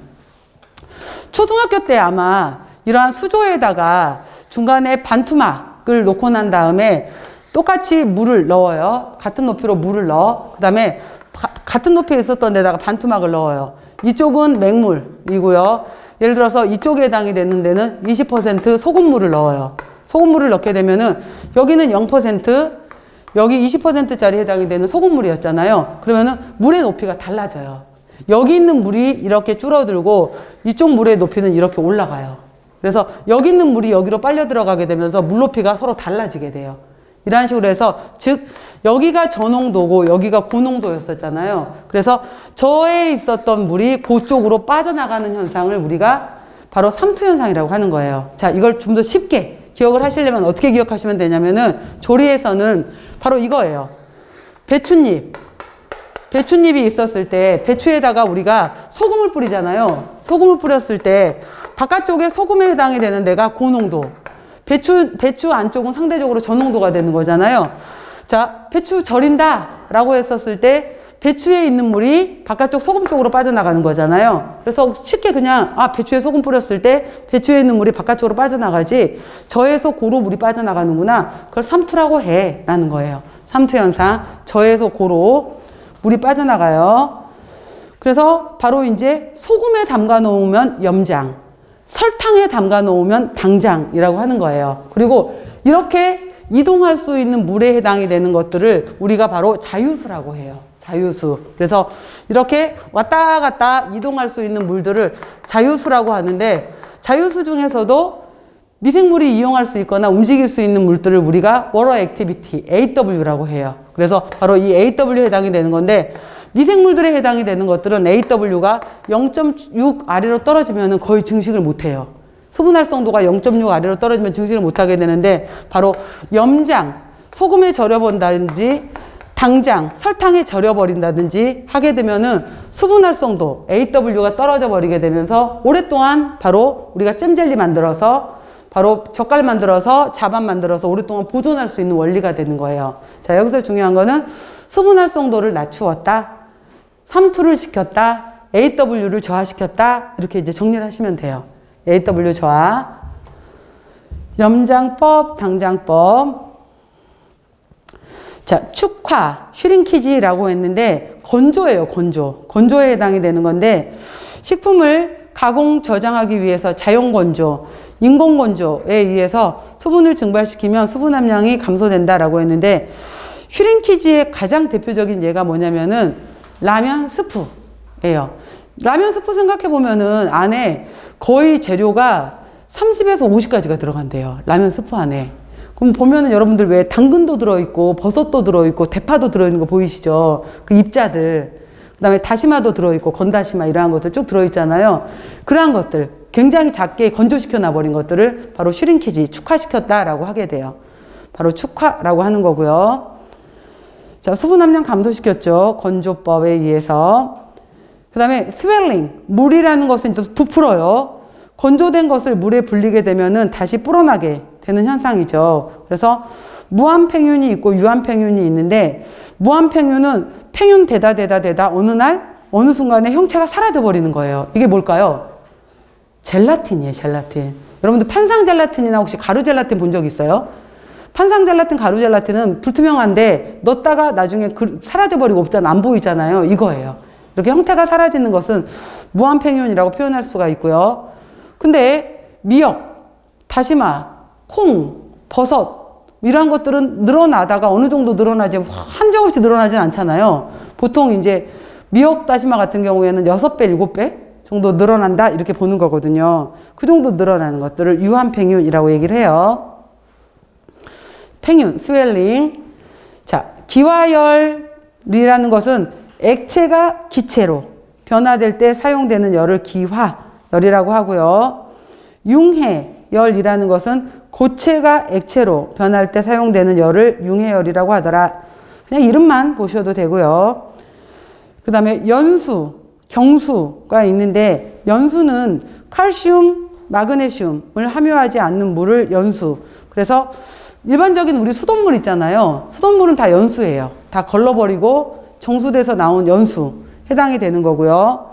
초등학교 때 아마 이러한 수조에다가 중간에 반투막을 놓고 난 다음에 똑같이 물을 넣어요. 같은 높이로 물을 넣어. 그 다음에 같은 높이에 있었던 데다가 반투막을 넣어요. 이쪽은 맹물이고요. 예를 들어서 이쪽에 해당이 되는 데는 20% 소금물을 넣어요. 소금물을 넣게 되면은 여기는 0%, 여기 20%짜리 해당이 되는 소금물이었잖아요. 그러면은 물의 높이가 달라져요. 여기 있는 물이 이렇게 줄어들고 이쪽 물의 높이는 이렇게 올라가요. 그래서 여기 있는 물이 여기로 빨려 들어가게 되면서 물 높이가 서로 달라지게 돼요. 이런 식으로 해서 즉 여기가 저농도고 여기가 고농도였었잖아요. 그래서 저에 있었던 물이 그쪽으로 빠져나가는 현상을 우리가 바로 삼투 현상이라고 하는 거예요. 자, 이걸 좀 더 쉽게 기억을 하시려면 어떻게 기억하시면 되냐면은 조리에서는 바로 이거예요. 배춧잎. 배춧잎이 있었을 때 배추에다가 우리가 소금을 뿌리잖아요. 소금을 뿌렸을 때 바깥쪽에 소금에 해당이 되는 데가 고농도. 배추 안쪽은 상대적으로 저농도가 되는 거잖아요. 자, 배추 절인다 라고 했었을 때 배추에 있는 물이 바깥쪽 소금 쪽으로 빠져나가는 거잖아요. 그래서 쉽게 그냥 배추에 소금 뿌렸을 때 배추에 있는 물이 바깥쪽으로 빠져나가지 저에서 고로 물이 빠져나가는구나. 그걸 삼투라고 해 라는 거예요. 삼투 현상. 저에서 고로 물이 빠져나가요. 그래서 바로 이제 소금에 담가 놓으면 염장, 설탕에 담가 놓으면 당장이라고 하는 거예요. 그리고 이렇게 이동할 수 있는 물에 해당이 되는 것들을 우리가 바로 자유수라고 해요. 자유수. 그래서 이렇게 왔다 갔다 이동할 수 있는 물들을 자유수라고 하는데 자유수 중에서도 미생물이 이용할 수 있거나 움직일 수 있는 물들을 우리가 워터 액티비티, AW라고 해요. 그래서 바로 이 AW에 해당이 되는 건데 미생물들에 해당이 되는 것들은 AW가 0.6 아래로 떨어지면 거의 증식을 못해요. 수분 활성도가 0.6 아래로 떨어지면 증식을 못하게 되는데 바로 염장, 소금에 절여본다든지 당장, 설탕에 절여버린다든지 하게 되면은 수분 활성도 AW가 떨어져 버리게 되면서 오랫동안 바로 우리가 잼젤리 만들어서 바로 젓갈 만들어서 자반 만들어서 오랫동안 보존할 수 있는 원리가 되는 거예요. 자, 여기서 중요한 거는 수분 활성도를 낮추었다. 삼투를 시켰다. AW를 저하시켰다. 이렇게 이제 정리를 하시면 돼요. AW 저하. 염장법, 당장법. 자, 축화, 슈링키지라고 했는데 건조예요, 건조. 건조에 해당이 되는 건데 식품을 가공 저장하기 위해서 자연 건조, 인공 건조에 의해서 수분을 증발시키면 수분 함량이 감소된다라고 했는데 슈링키지의 가장 대표적인 예가 뭐냐면은 라면 스프예요. 라면 스프 생각해 보면은 안에 거의 재료가 30에서 50가지가 들어간대요. 라면 스프 안에. 그럼 보면은 여러분들 왜 당근도 들어있고 버섯도 들어있고 대파도 들어있는 거 보이시죠? 그 입자들. 그 다음에 다시마도 들어있고 건다시마 이러한 것들 쭉 들어있잖아요. 그러한 것들 굉장히 작게 건조시켜 놔버린 것들을 바로 슈링키지, 축화시켰다라고 하게 돼요. 바로 축화라고 하는 거고요. 자, 수분 함량 감소시켰죠. 건조법에 의해서. 그 다음에 스웰링, 물이라는 것은 또 부풀어요. 건조된 것을 물에 불리게 되면은 다시 불어나게 되는 현상이죠. 그래서 무한팽윤이 있고 유한팽윤이 있는데 무한팽윤은 팽윤 되다 어느 날 어느 순간에 형체가 사라져 버리는 거예요. 이게 뭘까요? 젤라틴이에요. 젤라틴. 여러분들 판상 젤라틴이나 혹시 가루 젤라틴 본 적 있어요? 판상 젤라틴, 가루 젤라틴은 불투명한데 넣었다가 나중에 사라져 버리고 없잖아. 안 보이잖아요. 이거예요. 이렇게 형태가 사라지는 것은 무한팽윤이라고 표현할 수가 있고요. 근데 미역, 다시마, 콩, 버섯 이런 것들은 늘어나다가 어느 정도 늘어나지 한정없이 늘어나진 않잖아요. 보통 이제 미역, 다시마 같은 경우에는 6배, 7배 정도 늘어난다 이렇게 보는 거거든요. 그 정도 늘어나는 것들을 유한팽윤이라고 얘기를 해요. 팽윤, 스웰링. 자, 기화열이라는 것은 액체가 기체로 변화될 때 사용되는 열을 기화열이라고 하고요. 융해열이라는 것은 고체가 액체로 변할 때 사용되는 열을 융해열이라고 하더라. 그냥 이름만 보셔도 되고요. 그 다음에 연수, 경수가 있는데 연수는 칼슘, 마그네슘을 함유하지 않는 물을 연수. 그래서 일반적인 우리 수돗물 있잖아요. 수돗물은 다 연수예요. 다 걸러버리고 정수돼서 나온 연수 해당이 되는 거고요.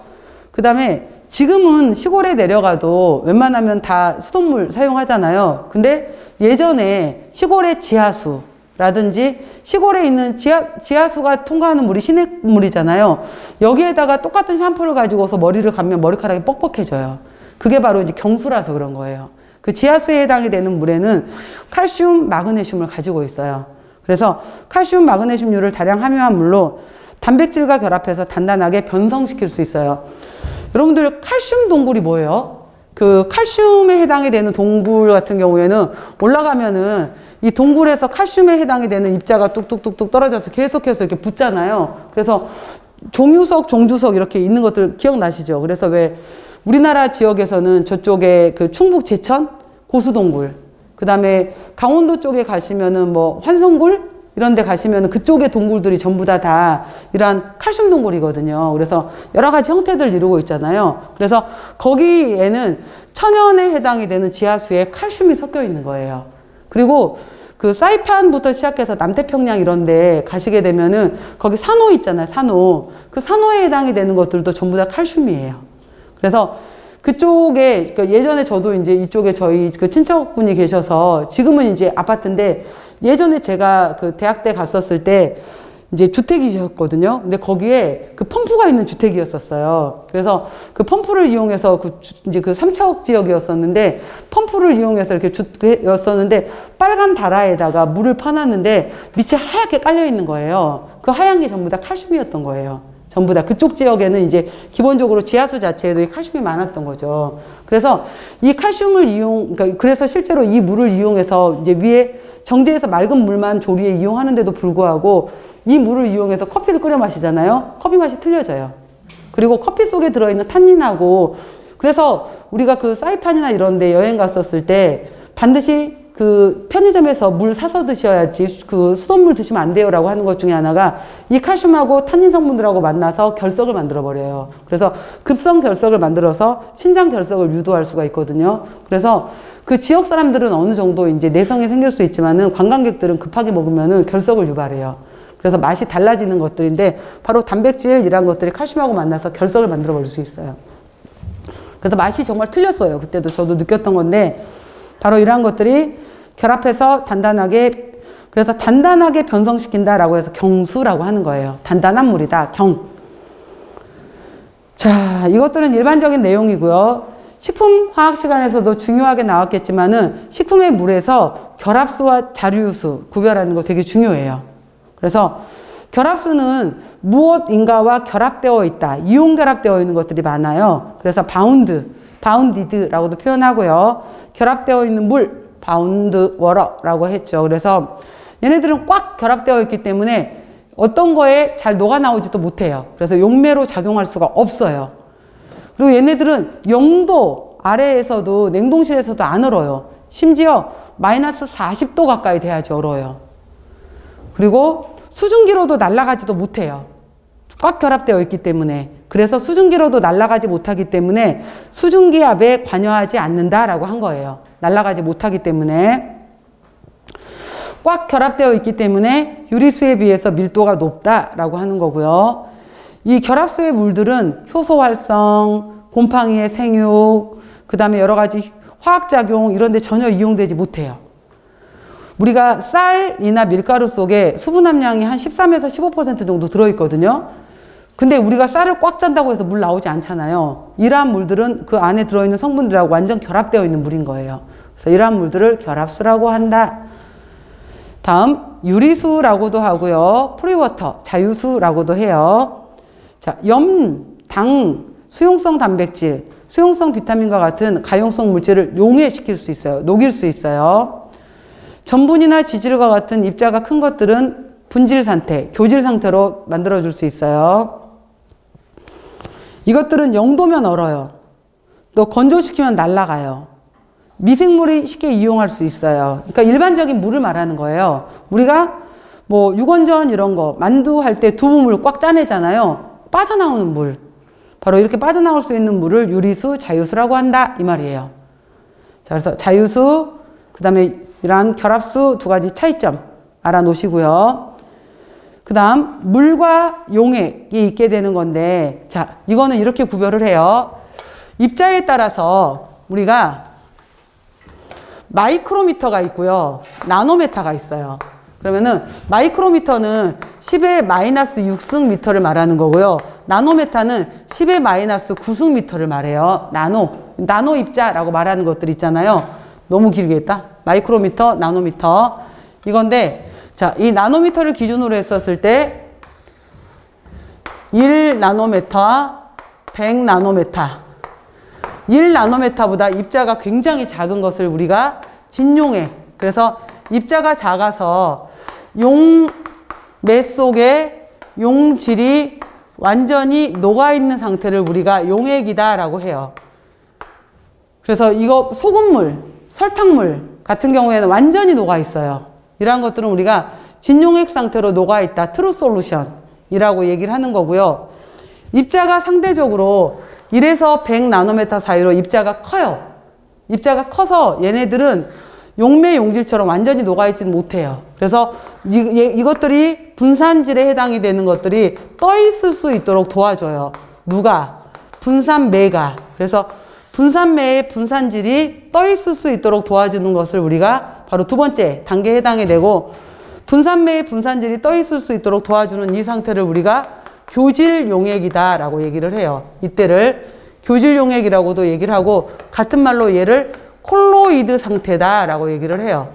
그 다음에 지금은 시골에 내려가도 웬만하면 다 수돗물 사용하잖아요. 근데 예전에 시골의 지하수라든지 시골에 있는 지하수가 통과하는 물이 시냇물이잖아요. 여기에다가 똑같은 샴푸를 가지고서 머리를 감면 머리카락이 뻑뻑해져요. 그게 바로 이제 경수라서 그런 거예요. 그 지하수에 해당이 되는 물에는 칼슘, 마그네슘을 가지고 있어요. 그래서 칼슘, 마그네슘류를 다량 함유한 물로 단백질과 결합해서 단단하게 변성시킬 수 있어요. 여러분들 칼슘 동굴이 뭐예요? 그 칼슘에 해당이 되는 동굴 같은 경우에는 올라가면은 이 동굴에서 칼슘에 해당이 되는 입자가 뚝뚝뚝뚝 떨어져서 계속해서 이렇게 붙잖아요. 그래서 종유석, 종주석 이렇게 있는 것들 기억나시죠? 그래서 왜 우리나라 지역에서는 저쪽에 그 충북 제천 고수동굴, 그 다음에 강원도 쪽에 가시면은 뭐 환송굴 이런 데 가시면은 그쪽의 동굴들이 전부 다 이러한 칼슘 동굴이거든요. 그래서 여러 가지 형태들 이루고 있잖아요. 그래서 거기에는 천연에 해당이 되는 지하수에 칼슘이 섞여 있는 거예요. 그리고 그 사이판부터 시작해서 남태평양 이런 데 가시게 되면은 거기 산호 있잖아요. 산호. 그 산호에 해당이 되는 것들도 전부 다 칼슘이에요. 그래서 그쪽에 예전에 저도 이제 이쪽에 저희 그 친척분이 계셔서 지금은 이제 아파트인데 예전에 제가 그 대학 때 갔었을 때 이제 주택이셨거든요. 근데 거기에 그 펌프가 있는 주택이었었어요. 그래서 그 펌프를 이용해서 이제 그 삼척 지역이었었는데 펌프를 이용해서 이렇게 였었는데 빨간 다라에다가 물을 퍼놨는데 밑에 하얗게 깔려 있는 거예요. 그 하얀 게 전부 다 칼슘이었던 거예요. 전부 다 그쪽 지역에는 이제 기본적으로 지하수 자체에도 이 칼슘이 많았던 거죠. 그래서 이 칼슘을 그러니까 그래서 실제로 이 물을 이용해서 이제 위에 정제해서 맑은 물만 조리에 이용하는데도 불구하고 이 물을 이용해서 커피를 끓여 마시잖아요. 커피 맛이 틀려져요. 그리고 커피 속에 들어있는 탄닌하고 그래서 우리가 그 사이판이나 이런 데 여행 갔었을 때 반드시 그 편의점에서 물 사서 드셔야지 그 수돗물 드시면 안 돼요 라고 하는 것 중에 하나가 이 칼슘하고 탄닌 성분들하고 만나서 결석을 만들어 버려요. 그래서 급성 결석을 만들어서 신장 결석을 유도할 수가 있거든요. 그래서 그 지역 사람들은 어느 정도 이제 내성이 생길 수 있지만은 관광객들은 급하게 먹으면은 결석을 유발해요. 그래서 맛이 달라지는 것들인데 바로 단백질 이란 것들이 칼슘하고 만나서 결석을 만들어 버릴 수 있어요. 그래서 맛이 정말 틀렸어요. 그때도 저도 느꼈던 건데 바로 이러한 것들이 결합해서 단단하게 그래서 단단하게 변성시킨다라고 해서 경수라고 하는 거예요. 단단한 물이다. 경. 자, 이것들은 일반적인 내용이고요. 식품화학 시간에서도 중요하게 나왔겠지만은 식품의 물에서 결합수와 자류수 구별하는 거 되게 중요해요. 그래서 결합수는 무엇인가와 결합되어 있다. 이온 결합되어 있는 것들이 많아요. 그래서 바운디드라고도 표현하고요. 결합되어 있는 물, 바운드 워러라고 했죠. 그래서 얘네들은 꽉 결합되어 있기 때문에 어떤 거에 잘 녹아 나오지도 못해요. 그래서 용매로 작용할 수가 없어요. 그리고 얘네들은 0도 아래에서도 냉동실에서도 안 얼어요. 심지어 마이너스 40도 가까이 돼야지 얼어요. 그리고 수증기로도 날아가지도 못해요. 꽉 결합되어 있기 때문에. 그래서 수증기로도 날아가지 못하기 때문에 수증기압에 관여하지 않는다라고 한 거예요. 날아가지 못하기 때문에. 꽉 결합되어 있기 때문에 유리수에 비해서 밀도가 높다라고 하는 거고요. 이 결합수의 물들은 효소 활성, 곰팡이의 생육, 그 다음에 여러 가지 화학작용 이런 데 전혀 이용되지 못해요. 우리가 쌀이나 밀가루 속에 수분 함량이 한 13에서 15% 정도 들어있거든요. 근데 우리가 쌀을 꽉 짠다고 해서 물 나오지 않잖아요. 이러한 물들은 그 안에 들어있는 성분들하고 완전 결합되어 있는 물인 거예요. 그래서 이러한 물들을 결합수라고 한다. 다음 유리수라고도 하고요. 프리워터, 자유수라고도 해요. 자, 염, 당, 수용성 단백질, 수용성 비타민과 같은 가용성 물질을 용해시킬 수 있어요. 녹일 수 있어요. 전분이나 지질과 같은 입자가 큰 것들은 분질 상태, 교질 상태로 만들어줄 수 있어요. 이것들은 0도면 얼어요. 또 건조시키면 날아가요. 미생물이 쉽게 이용할 수 있어요. 그러니까 일반적인 물을 말하는 거예요. 우리가 뭐 육원전 이런 거 만두 할 때 두부물 꽉 짜내잖아요. 빠져나오는 물. 바로 이렇게 빠져나올 수 있는 물을 유리수, 자유수라고 한다 이 말이에요. 자, 그래서 자유수, 그 다음에 이러한 결합수 두 가지 차이점 알아놓으시고요. 그 다음 물과 용액이 있게 되는 건데, 자, 이거는 이렇게 구별을 해요. 입자에 따라서 우리가 마이크로미터가 있고요, 나노메타가 있어요. 그러면은 마이크로미터는 10의 마이너스 6승 미터를 말하는 거고요, 나노메타는 10의 마이너스 9승 미터를 말해요. 나노 입자라고 말하는 것들 있잖아요. 너무 길게 했다. 마이크로미터, 나노미터 이건데, 자, 이 나노미터를 기준으로 했었을 때 1나노메타, 100나노메타, 1나노메타보다 입자가 굉장히 작은 것을 우리가 진용액, 그래서 입자가 작아서 용매 속에 용질이 완전히 녹아있는 상태를 우리가 용액이다 라고 해요. 그래서 이거 소금물, 설탕물 같은 경우에는 완전히 녹아있어요. 이러한 것들은 우리가 진용액 상태로 녹아있다, 트루 솔루션이라고 얘기를 하는 거고요. 입자가 상대적으로 1에서 100나노메타 사이로 입자가 커요. 입자가 커서 얘네들은 용매 용질처럼 완전히 녹아있지는 못해요. 그래서 이것들이 분산질에 해당이 되는 것들이 떠 있을 수 있도록 도와줘요. 누가? 분산매가. 그래서 분산매의 분산질이 떠 있을 수 있도록 도와주는 것을 우리가 바로 두 번째 단계에 해당이 되고, 분산매의 분산질이 떠 있을 수 있도록 도와주는 이 상태를 우리가 교질 용액이다 라고 얘기를 해요. 이때를 교질 용액이라고도 얘기를 하고, 같은 말로 얘를 콜로이드 상태다 라고 얘기를 해요.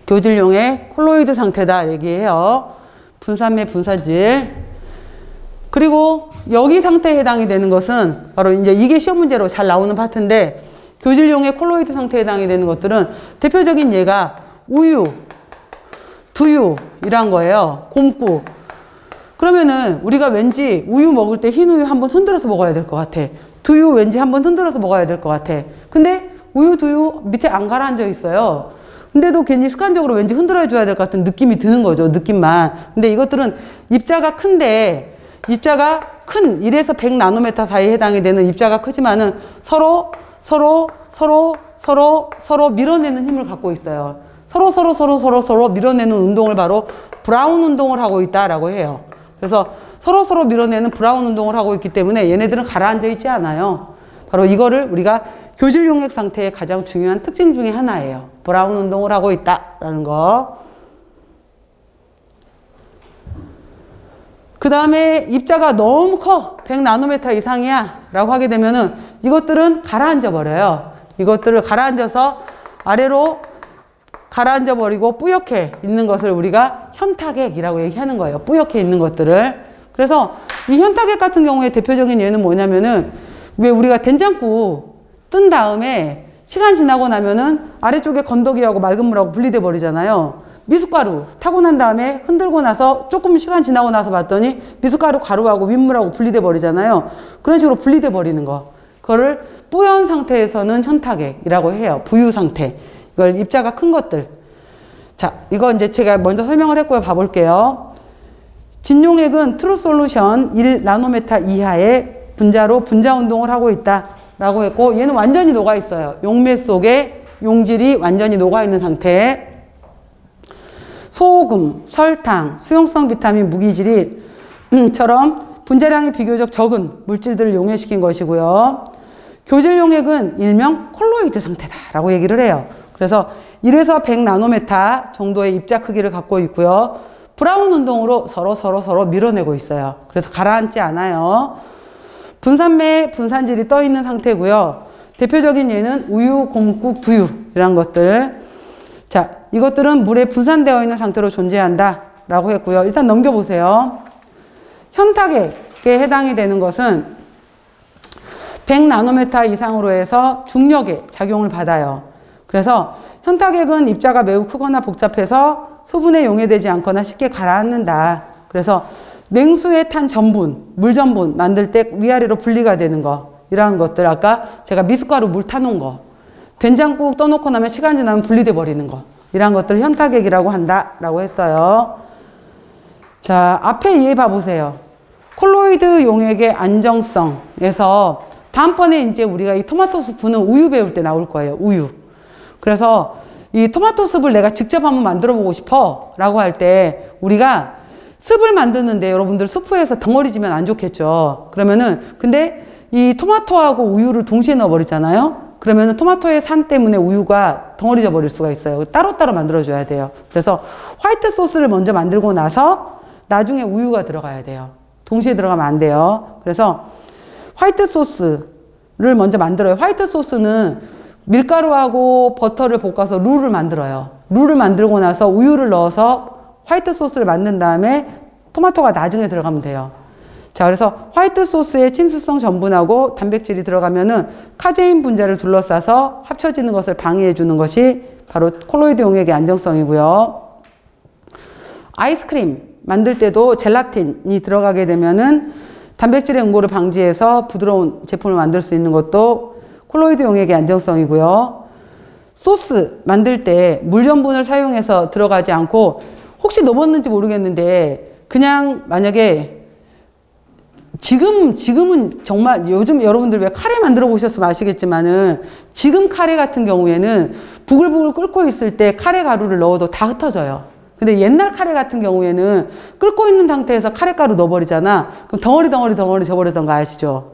교질 용액, 콜로이드 상태다 얘기해요. 분산매 분산질. 그리고 여기 상태에 해당이 되는 것은 바로 이제 이게 시험 문제로 잘 나오는 파트인데, 교질 용액 콜로이드 상태에 해당이 되는 것들은 대표적인 예가 우유, 두유 이란 거예요. 곰국. 그러면은 우리가 왠지 우유 먹을 때 흰 우유 한번 흔들어서 먹어야 될 것 같아. 두유 왠지 한번 흔들어서 먹어야 될 것 같아. 근데 우유, 두유 밑에 안 가라앉아 있어요. 근데도 괜히 습관적으로 왠지 흔들어 줘야 될 것 같은 느낌이 드는 거죠. 느낌만. 근데 이것들은 입자가 큰데, 입자가 큰 1에서 100나노메타 사이에 해당이 되는 입자가 크지만은 서로 밀어내는 힘을 갖고 있어요. 서로 밀어내는 운동을 바로 브라운 운동을 하고 있다라고 해요. 그래서 서로 밀어내는 브라운 운동을 하고 있기 때문에 얘네들은 가라앉아 있지 않아요. 바로 이거를 우리가 교질 용액 상태의 가장 중요한 특징 중에 하나예요. 브라운 운동을 하고 있다라는 거. 그 다음에 입자가 너무 커, 100나노메타 이상이야 라고 하게 되면은 이것들은 가라앉아 버려요. 이것들을 가라앉아서 아래로 가라앉아 버리고 뿌옇게 있는 것을 우리가 현타객이라고 얘기하는 거예요. 뿌옇게 있는 것들을. 그래서 이 현타객 같은 경우에 대표적인 예는 뭐냐면은, 왜 우리가 된장국 뜬 다음에 시간 지나고 나면은 아래쪽에 건더기하고 맑은 물하고 분리돼 버리잖아요. 미숫가루 타고 난 다음에 흔들고 나서 조금 시간 지나고 나서 봤더니 미숫가루 가루하고 윗물하고 분리돼 버리잖아요. 그런 식으로 분리돼 버리는 거, 그거를 뿌연 상태에서는 현타객이라고 해요. 부유 상태. 이걸 입자가 큰 것들. 자, 이거 이제 제가 먼저 설명을 했고요. 봐볼게요. 진용액은 트루 솔루션 1나노메타 이하의 분자로 분자 운동을 하고 있다 라고 했고, 얘는 완전히 녹아 있어요. 용매 속에 용질이 완전히 녹아 있는 상태. 소금, 설탕, 수용성 비타민, 무기질이 처럼 분자량이 비교적 적은 물질들을 용해시킨 것이고요. 교질 용액은 일명 콜로이드 상태다라고 얘기를 해요. 그래서 1에서 100나노메타 정도의 입자 크기를 갖고 있고요. 브라운 운동으로 서로 밀어내고 있어요. 그래서 가라앉지 않아요. 분산매, 분산질이 떠 있는 상태고요. 대표적인 예는 우유, 곰국, 두유 이런 것들. 자, 이것들은 물에 분산되어 있는 상태로 존재한다 라고 했고요. 일단 넘겨보세요. 현타객에 해당이 되는 것은 100나노메타 이상으로 해서 중력의 작용을 받아요. 그래서 현타객은 입자가 매우 크거나 복잡해서 소분에 용해되지 않거나 쉽게 가라앉는다. 그래서 냉수에 탄 전분, 물 전분 만들 때 위아래로 분리가 되는 거, 이러한 것들, 아까 제가 미숫가루 물 타놓은 거, 된장국 떠놓고 나면 시간 지나면 분리돼 버리는 거, 이러한 것들 현타객이라고 한다라고 했어요. 자, 앞에 이해 봐보세요. 콜로이드 용액의 안정성에서 다음번에 이제 우리가 이 토마토 수프는 우유 배울 때 나올 거예요. 우유. 그래서 이 토마토 습을 내가 직접 한번 만들어 보고 싶어 라고 할 때 우리가 습을 만드는데 여러분들 수프에서 덩어리 지면 안 좋겠죠. 그러면은 근데 이 토마토하고 우유를 동시에 넣어 버리잖아요. 그러면은 토마토의 산 때문에 우유가 덩어리 져 버릴 수가 있어요. 따로따로 만들어 줘야 돼요. 그래서 화이트 소스를 먼저 만들고 나서 나중에 우유가 들어가야 돼요. 동시에 들어가면 안 돼요. 그래서 화이트 소스를 먼저 만들어요. 화이트 소스는 밀가루하고 버터를 볶아서 룰을 만들어요. 룰을 만들고 나서 우유를 넣어서 화이트 소스를 만든 다음에 토마토가 나중에 들어가면 돼요. 자, 그래서 화이트 소스에 친수성 전분하고 단백질이 들어가면은 카제인 분자를 둘러싸서 합쳐지는 것을 방해해 주는 것이 바로 콜로이드 용액의 안정성이고요. 아이스크림 만들 때도 젤라틴이 들어가게 되면은 단백질의 응고를 방지해서 부드러운 제품을 만들 수 있는 것도 콜로이드 용액의 안정성이고요. 소스 만들 때 물 전분을 사용해서 들어가지 않고 혹시 넣었는지 모르겠는데 그냥 만약에 지금은 정말 요즘 여러분들 왜 카레 만들어 보셨으면 아시겠지만은 지금 카레 같은 경우에는 부글부글 끓고 있을 때 카레 가루를 넣어도 다 흩어져요. 근데 옛날 카레 같은 경우에는 끓고 있는 상태에서 카레 가루 넣어버리잖아. 그럼 덩어리 져버리던 거 아시죠?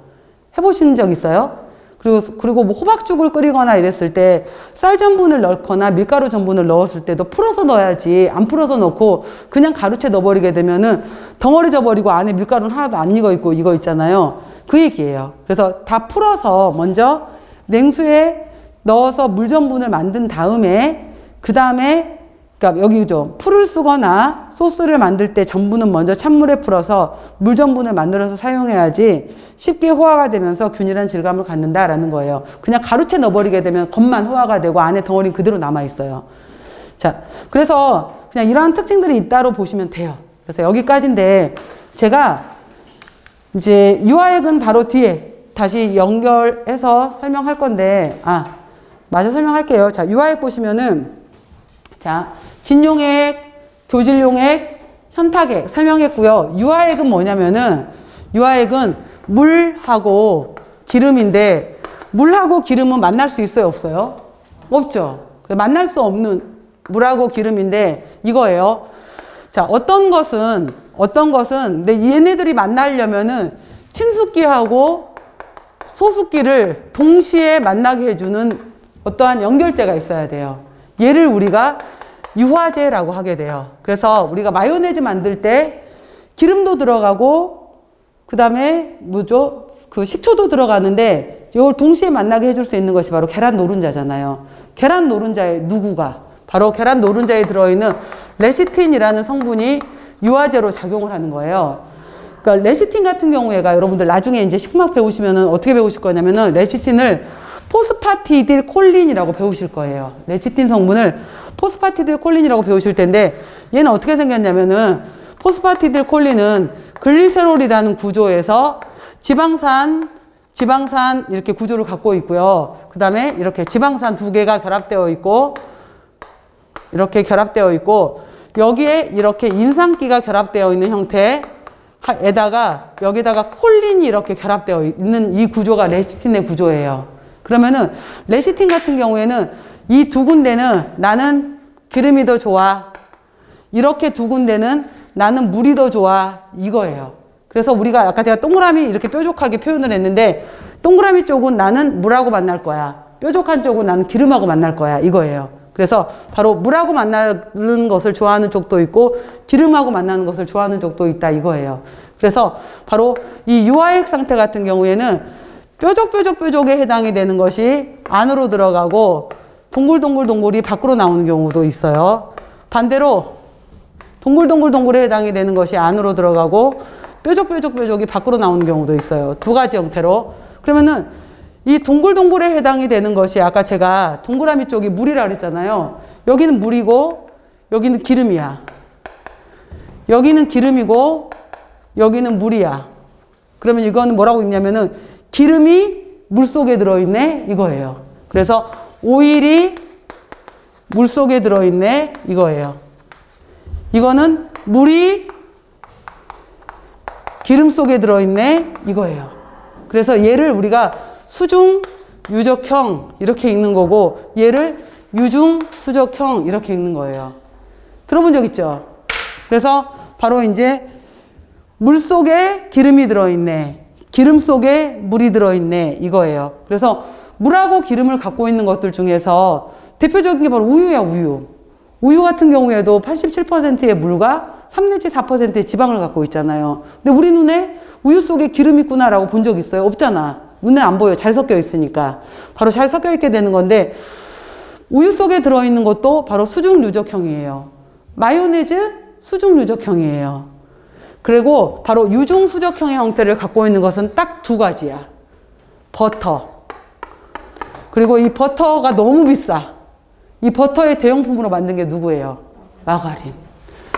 해보신 적 있어요? 그리고 뭐 호박죽을 끓이거나 이랬을 때 쌀 전분을 넣거나 밀가루 전분을 넣었을 때도 풀어서 넣어야지, 안 풀어서 넣고 그냥 가루채 넣어버리게 되면은 덩어리 져버리고 안에 밀가루는 하나도 안 익어 있고 이거 있잖아요. 그 얘기예요. 그래서 다 풀어서 먼저 냉수에 넣어서 물 전분을 만든 다음에 그 다음에 그러니까 여기 좀 풀을 쓰거나 소스를 만들 때 전분은 먼저 찬물에 풀어서 물 전분을 만들어서 사용해야지 쉽게 호화가 되면서 균일한 질감을 갖는다라는 거예요. 그냥 가루채 넣어버리게 되면 겉만 호화가 되고 안에 덩어리는 그대로 남아있어요. 자, 그래서 그냥 이러한 특징들이 있다로 보시면 돼요. 그래서 여기까지인데 제가 이제 유화액은 바로 뒤에 다시 연결해서 설명할 건데 마저 설명할게요. 자, 유화액 보시면은 자, 진용액, 교질용액, 현타액 설명했고요. 유화액은 뭐냐면은 유화액은 물하고 기름인데 물하고 기름은 만날 수 있어요, 없어요? 없죠. 만날 수 없는 물하고 기름인데 이거예요. 자, 어떤 것은 근데 얘네들이 만나려면은 친숙기하고 소숙기를 동시에 만나게 해주는 어떠한 연결제가 있어야 돼요. 얘를 우리가 유화제라고 하게 돼요. 그래서 우리가 마요네즈 만들 때 기름도 들어가고 그 다음에 뭐죠? 그 식초도 들어가는데 이걸 동시에 만나게 해줄 수 있는 것이 바로 계란 노른자잖아요. 계란 노른자의 누구가? 바로 계란 노른자에 들어있는 레시틴이라는 성분이 유화제로 작용을 하는 거예요. 그러니까 레시틴 같은 경우에가 여러분들 나중에 이제 식품학 배우시면은 어떻게 배우실 거냐면은 레시틴을 포스파티딜 콜린이라고 배우실 거예요. 레시틴 성분을 포스파티딜 콜린이라고 배우실 텐데 얘는 어떻게 생겼냐면은 포스파티딜 콜린은 글리세롤이라는 구조에서 지방산 이렇게 구조를 갖고 있고요. 그 다음에 이렇게 지방산 두 개가 결합되어 있고 이렇게 결합되어 있고 여기에 이렇게 인산기가 결합되어 있는 형태에다가 여기다가 콜린이 이렇게 결합되어 있는 이 구조가 레시틴의 구조예요. 그러면은 레시틴 같은 경우에는 이 두 군데는 나는 기름이 더 좋아. 이렇게 두 군데는 나는 물이 더 좋아. 이거예요. 그래서 우리가 아까 제가 동그라미 이렇게 뾰족하게 표현을 했는데 동그라미 쪽은 나는 물하고 만날 거야. 뾰족한 쪽은 나는 기름하고 만날 거야. 이거예요. 그래서 바로 물하고 만나는 것을 좋아하는 쪽도 있고 기름하고 만나는 것을 좋아하는 쪽도 있다. 이거예요. 그래서 바로 이 유화액 상태 같은 경우에는 뾰족에 해당이 되는 것이 안으로 들어가고 동글동글이 밖으로 나오는 경우도 있어요. 반대로 동글동글에 해당이 되는 것이 안으로 들어가고 뾰족이 밖으로 나오는 경우도 있어요. 두 가지 형태로. 그러면은 이 동글동글에 해당이 되는 것이 아까 제가 동그라미 쪽이 물이라 그랬잖아요. 여기는 물이고 여기는 기름이야. 여기는 기름이고 여기는 물이야. 그러면 이거는 뭐라고 읽냐면은 기름이 물 속에 들어있네 이거예요. 그래서 오일이 물 속에 들어있네 이거예요. 이거는 물이 기름 속에 들어있네 이거예요. 그래서 얘를 우리가 수중 유적형 이렇게 읽는 거고 얘를 유중 수적형 이렇게 읽는 거예요. 들어본 적 있죠? 그래서 바로 이제 물 속에 기름이 들어있네, 기름 속에 물이 들어있네 이거예요. 그래서 물하고 기름을 갖고 있는 것들 중에서 대표적인 게 바로 우유야. 우유 같은 경우에도 87%의 물과 3 내지 4%의 지방을 갖고 있잖아요. 근데 우리 눈에 우유 속에 기름 있구나라고 본 적 있어요? 없잖아. 눈에 안 보여. 잘 섞여 있으니까. 바로 잘 섞여 있게 되는 건데 우유 속에 들어있는 것도 바로 수중 유적형이에요. 마요네즈 수중 유적형이에요. 그리고 바로 유중 수적형의 형태를 갖고 있는 것은 딱 두 가지야. 버터. 그리고 이 버터가 너무 비싸. 이 버터의 대용품으로 만든 게 누구예요? 마가린.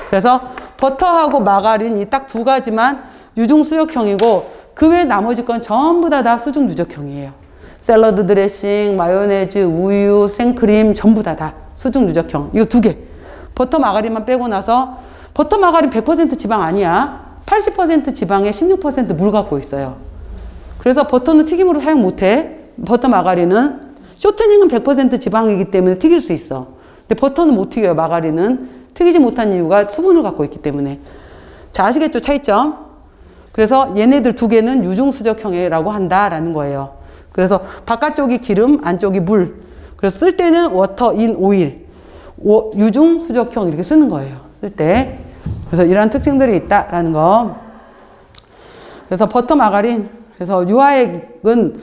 그래서 버터하고 마가린 이 딱 두 가지만 유중 수적형이고 그 외 나머지 건 전부 다 수중 유적형이에요. 샐러드 드레싱, 마요네즈, 우유, 생크림 전부 다 수중 유적형. 이거 두 개. 버터 마가린만 빼고 나서 버터 마가린 100% 지방 아니야. 80% 지방에 16% 물 갖고 있어요. 그래서 버터는 튀김으로 사용 못해. 버터 마가린은 쇼트닝은 100% 지방이기 때문에 튀길 수 있어. 근데 버터는 못 튀겨요. 마가린은 튀기지 못한 이유가 수분을 갖고 있기 때문에. 자, 아시겠죠? 차이점. 그래서 얘네들 두 개는 유중수적형이라고 한다라는 거예요. 그래서 바깥쪽이 기름, 안쪽이 물. 그래서 쓸 때는 워터 인 오일. 유중수적형 이렇게 쓰는 거예요. 쓸 때. 그래서 이런 특징들이 있다라는 거. 그래서 버터 마가린. 그래서 유화액은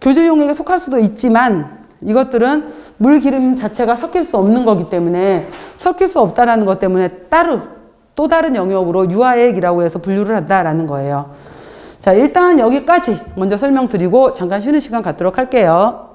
교제용액에 속할 수도 있지만 이것들은 물, 기름 자체가 섞일 수 없는 거기 때문에 섞일 수 없다라는 것 때문에 또 다른 영역으로 유화액이라고 해서 분류를 한다라는 거예요. 자, 일단 여기까지 먼저 설명드리고 잠깐 쉬는 시간 갖도록 할게요.